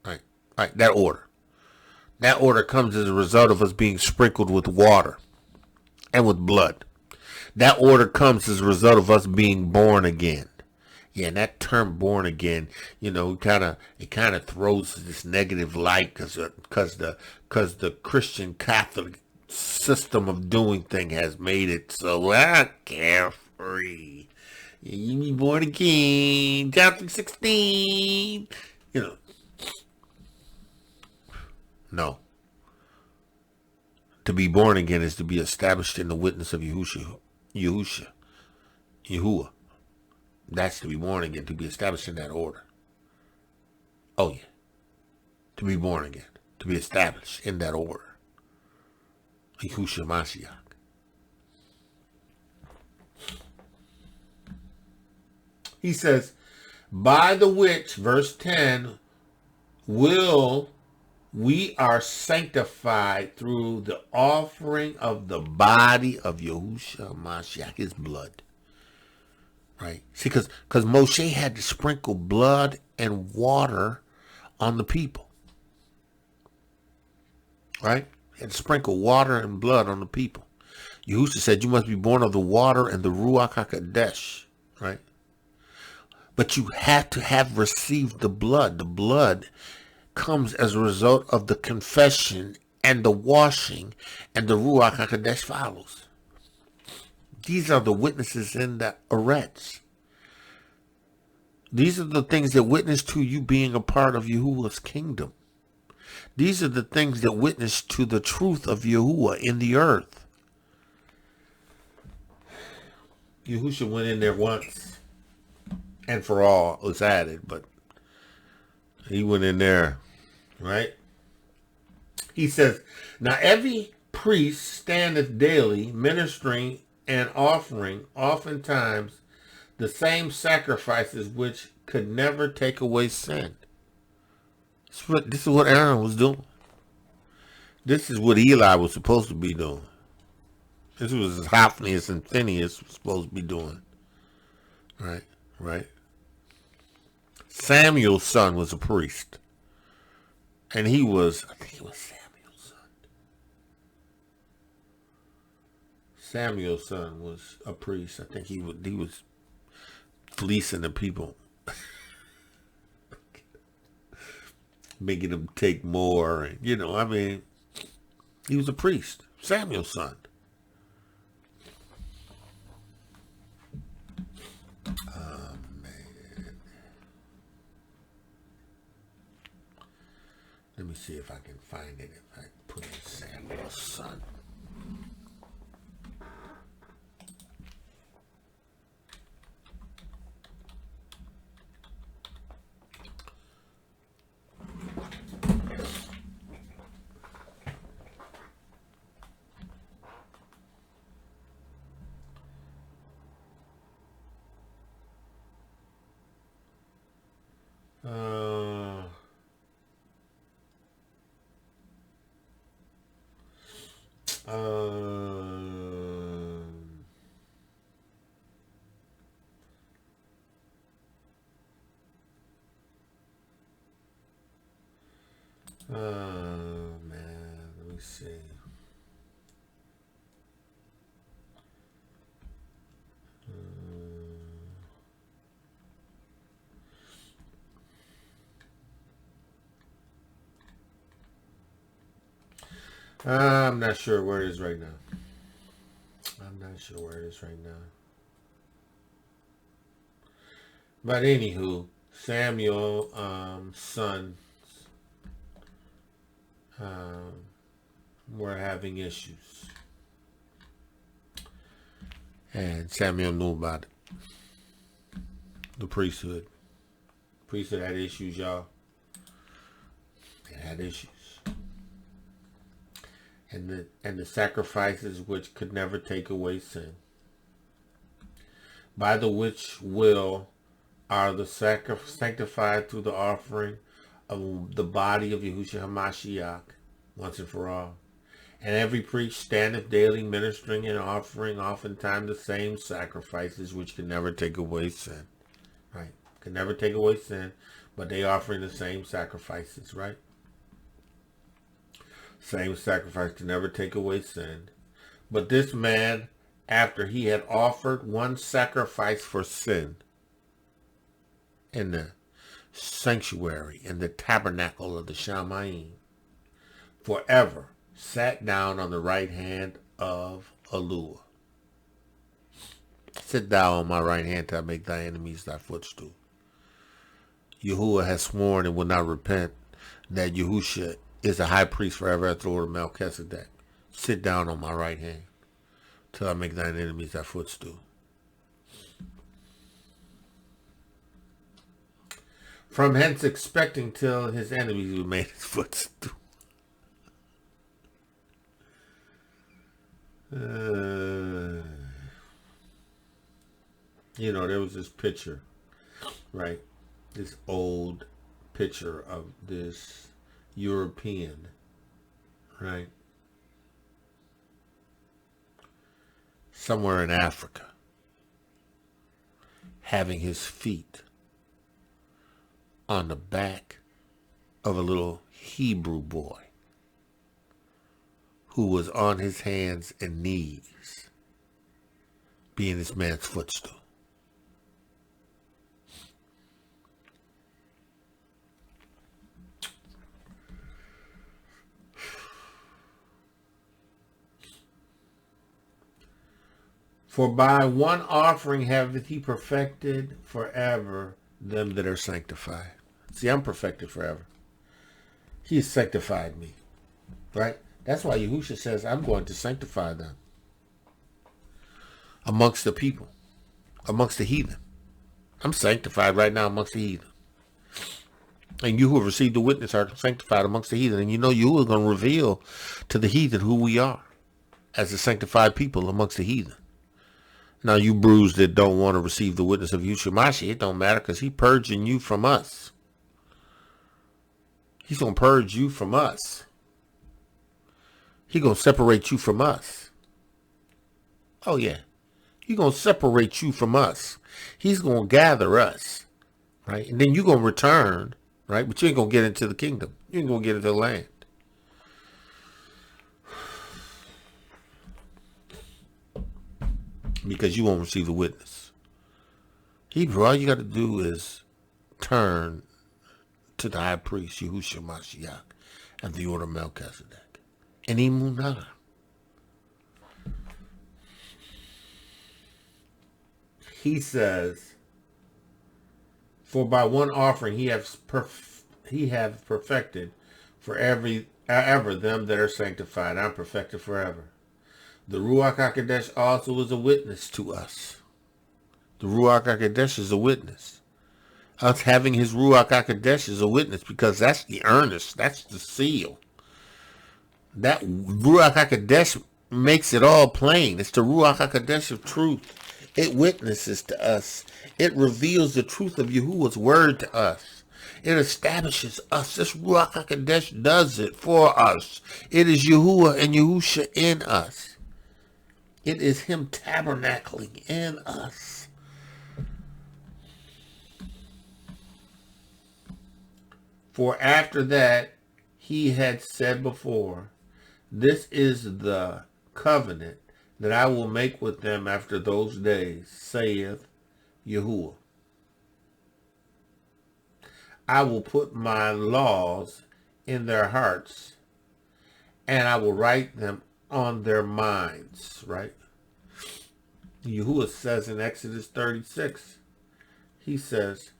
Right. That order. That order comes as a result of us being sprinkled with water and with blood. That order comes as a result of us being born again. Yeah, and that term "born again," it kind of throws this negative light, because the Christian Catholic system of doing thing has made it so carefree. You be born again, chapter 16. No. To be born again is to be established in the witness of Yahuwah. That's to be born again, to be established in that order. Oh, yeah. To be born again, to be established in that order. Yahusha Ha'Mashiach. He says, by the which, verse 10, we are sanctified through the offering of the body of Yahusha Ha'Mashiach, his blood. Right? See, because Moshe had to sprinkle blood and water on the people. Right? He had to sprinkle water and blood on the people. Yahusha said, you must be born of the water and the Ruach HaKodesh. Right? But you have to have received the blood. The blood comes as a result of the confession and the washing, and the Ruach HaKodesh follows. These are the witnesses in the arets. These are the things that witness to you being a part of Yahuwah's kingdom. These are the things that witness to the truth of Yahuwah in the earth. Yahusha went in there once and for all was added, but he went in there, right? He says, now every priest standeth daily ministering and offering oftentimes the same sacrifices which could never take away sin. This is what Aaron was doing. This is what Eli was supposed to be doing. This was what Hophnius and Phinehas was supposed to be doing. Right. Samuel's son was a priest. And I think he was Samuel's son. Samuel's son was a priest. I think he was fleecing the people. Making them take more. And, he was a priest. Samuel's son. Oh, man. Let me see if I can find it. If I put in Samuel's son. Oh man, let me see. I'm not sure where it is right now. But anywho, Samuel, sons were having issues. And Samuel knew about it. The priesthood. Priesthood had issues, y'all. They had issues. And the sacrifices which could never take away sin. By the which will are the sanctified through the offering of the body of Yahusha Ha'Mashiach, once and for all. And every priest standeth daily ministering and offering oftentimes the same sacrifices which can never take away sin. Right? Can never take away sin, but they offering the same sacrifices, right? Same sacrifice can never take away sin. But this man, after he had offered one sacrifice for sin in the sanctuary, in the tabernacle of the Shamayim, forever sat down on the right hand of Elohiym. Sit thou on my right hand till I make thy enemies thy footstool. Yahuwah has sworn and will not repent that Yahusha is a high priest forever after the order of Melchizedek. Sit down on my right hand till I make thine enemies thy footstool. From hence expecting till his enemies be made his footstool. There was this picture, right? This old picture of this European, right? Somewhere in Africa, having his feet on the back of a little Hebrew boy who was on his hands and knees, being this man's footstool. For by one offering haveth he perfected forever them that are sanctified. See, I'm perfected forever. He has sanctified me. Right? That's why Yahusha says, I'm going to sanctify them. Amongst the people. Amongst the heathen. I'm sanctified right now amongst the heathen. And you who have received the witness are sanctified amongst the heathen. And you are going to reveal to the heathen who we are as a sanctified people amongst the heathen. Now, you bruised that don't want to receive the witness of Yahusha Ha'Mashiach, it don't matter because he purging you from us. He's going to purge you from us. He's going to separate you from us. Oh, yeah. He's going to separate you from us. He's going to gather us, right? And then you're going to return, right? But you ain't going to get into the kingdom. You ain't going to get into the land. Because you won't receive the witness. Hebrew, all you got to do is turn to the high priest, Yahusha Ha'Mashiach, and the order of Melchizedek. And Emunah. He says, for by one offering he hath perfected for ever them that are sanctified. I'm perfected forever. The Ruach HaKodesh also is a witness to us. The Ruach HaKodesh is a witness. Us having his Ruach HaKodesh is a witness because that's the earnest. That's the seal. That Ruach HaKodesh makes it all plain. It's the Ruach HaKodesh of truth. It witnesses to us. It reveals the truth of Yahuwah's word to us. It establishes us. This Ruach HaKodesh does it for us. It is Yahuwah and Yahusha in us. It is him tabernacling in us. For after that, he had said before, this is the covenant that I will make with them after those days, saith Yahuwah. I will put my laws in their hearts, and I will write them on their minds, right? Yahuwah says in Exodus 36, he says,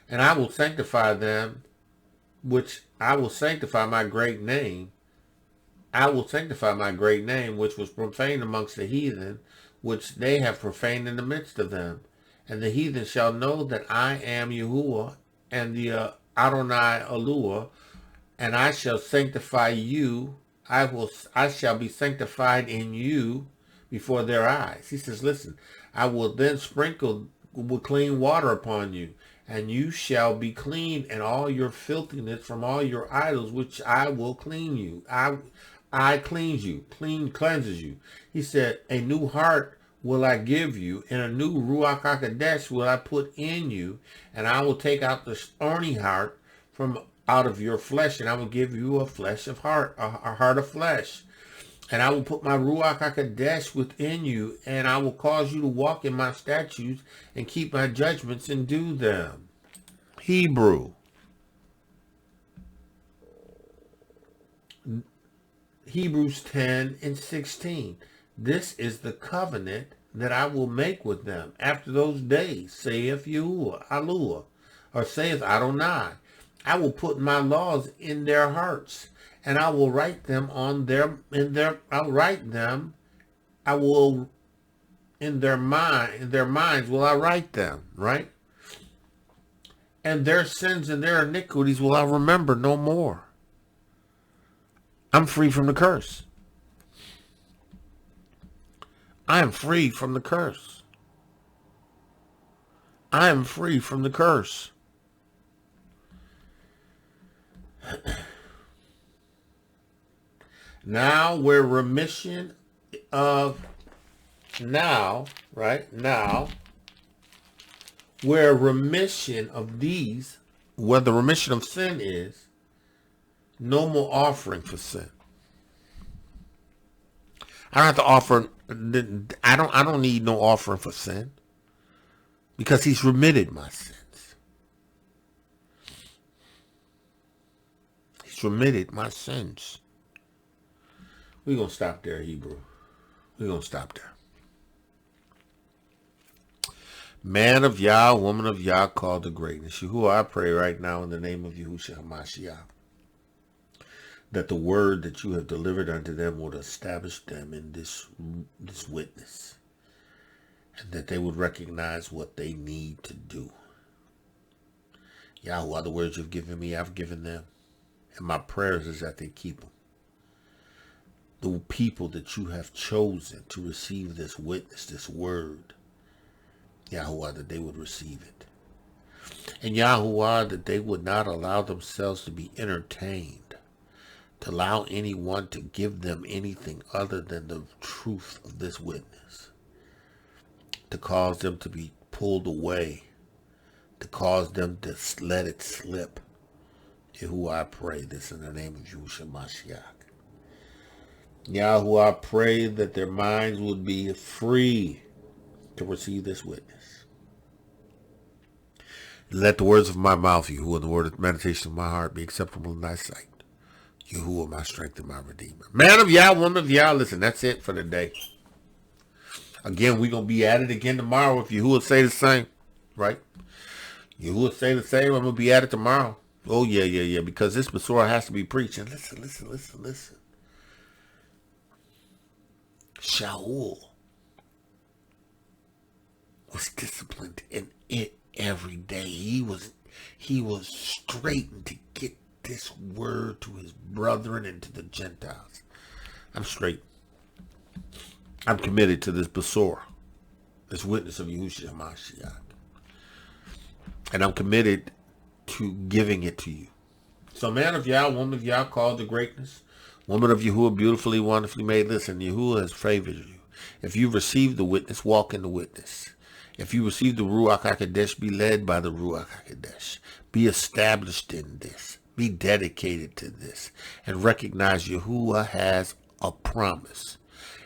and I will sanctify them, which I will sanctify my great name. I will sanctify my great name, which was profaned amongst the heathen, which they have profaned in the midst of them. And the heathen shall know that I am Yahuwah and the Adonai Eluah, and I shall sanctify you. I shall be sanctified in you before their eyes. He says, listen, I will then sprinkle with clean water upon you, and you shall be clean, and all your filthiness from all your idols, which I will clean you. I cleanse you, cleanses you. He said, a new heart will I give you, and a new Ruach HaKodesh will I put in you, and I will take out the stony heart from out of your flesh, and I will give you a heart of flesh. And I will put my Ruach HaKodesh within you, and I will cause you to walk in my statutes and keep my judgments and do them. Hebrews 10 and 16. This is the covenant that I will make with them after those days, saith Yahuwah, Aluah, or saith Adonai. I will put my laws in their hearts, and I will write them in their minds will I write them, right? And their sins and their iniquities will I remember no more. I'm free from the curse. I am free from the curse. I am free from the curse. Now where remission of where remission of these, where the remission of sin is, no more offering for sin. I don't have to offer. I don't need no offering for sin, because he's remitted my sins. He's remitted my sins. We're going to stop there, Hebrew. We're going to stop there. Man of Yah, woman of Yah, called to greatness. Yahuwah, I pray right now in the name of Yahusha Ha'Mashiach, that the word that you have delivered unto them would establish them in this witness, and that they would recognize what they need to do. Yahuwah, the words you've given me, I've given them, and my prayers is that they keep them. the people that you have chosen to receive this witness, this word, Yahuwah, that they would receive it. And Yahuwah, that they would not allow themselves to be entertained, to allow anyone to give them anything other than the truth of this witness, to cause them to be pulled away, to cause them to let it slip. Yahuwah, I pray this in the name of Yahusha Ha'Mashiach. Yahuwah, I pray that their minds would be free to receive this witness. Let the words of my mouth, Yahuwah, and the word of meditation of my heart be acceptable in thy sight. Yahuwah, my strength and my redeemer. Man of Yah, woman of Yah, listen, that's it for today. Again, we're going to be at it again tomorrow if Yahuwah say the same, right? Yahuwah say the same, I'm going to be at it tomorrow. Oh, yeah, because this Masorah has to be preached. And listen. Shaul was disciplined in it every day. He was straightened to get this word to his brethren and to the Gentiles. I'm straight. I'm committed to this Masorah, this witness of Yahusha Ha'Mashiach. And I'm committed to giving it to you. So man of Yah, woman of Yah, called to greatness, woman of Yahuwah, beautifully, wonderfully made. Listen, Yahuwah has favored you. If you receive the witness, walk in the witness. If you receive the Ruach HaKodesh, be led by the Ruach HaKodesh. Be established in this. Be dedicated to this. And recognize Yahuwah has a promise.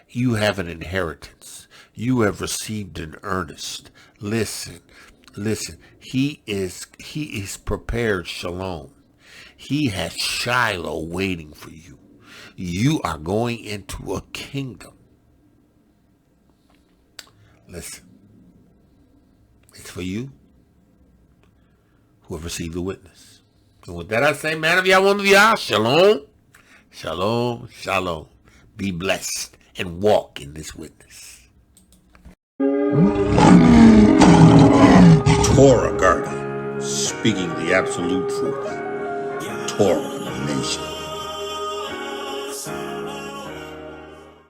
You have an inheritance. You have received an earnest. Listen. He is prepared shalom. He has Shiloh waiting for you. You are going into a kingdom. Listen. It's for you who have received the witness. And with that I say, man of Yah, woman of Yah, shalom, shalom, shalom. Be blessed and walk in this witness. Torah guardian, speaking the absolute truth. Torah nation.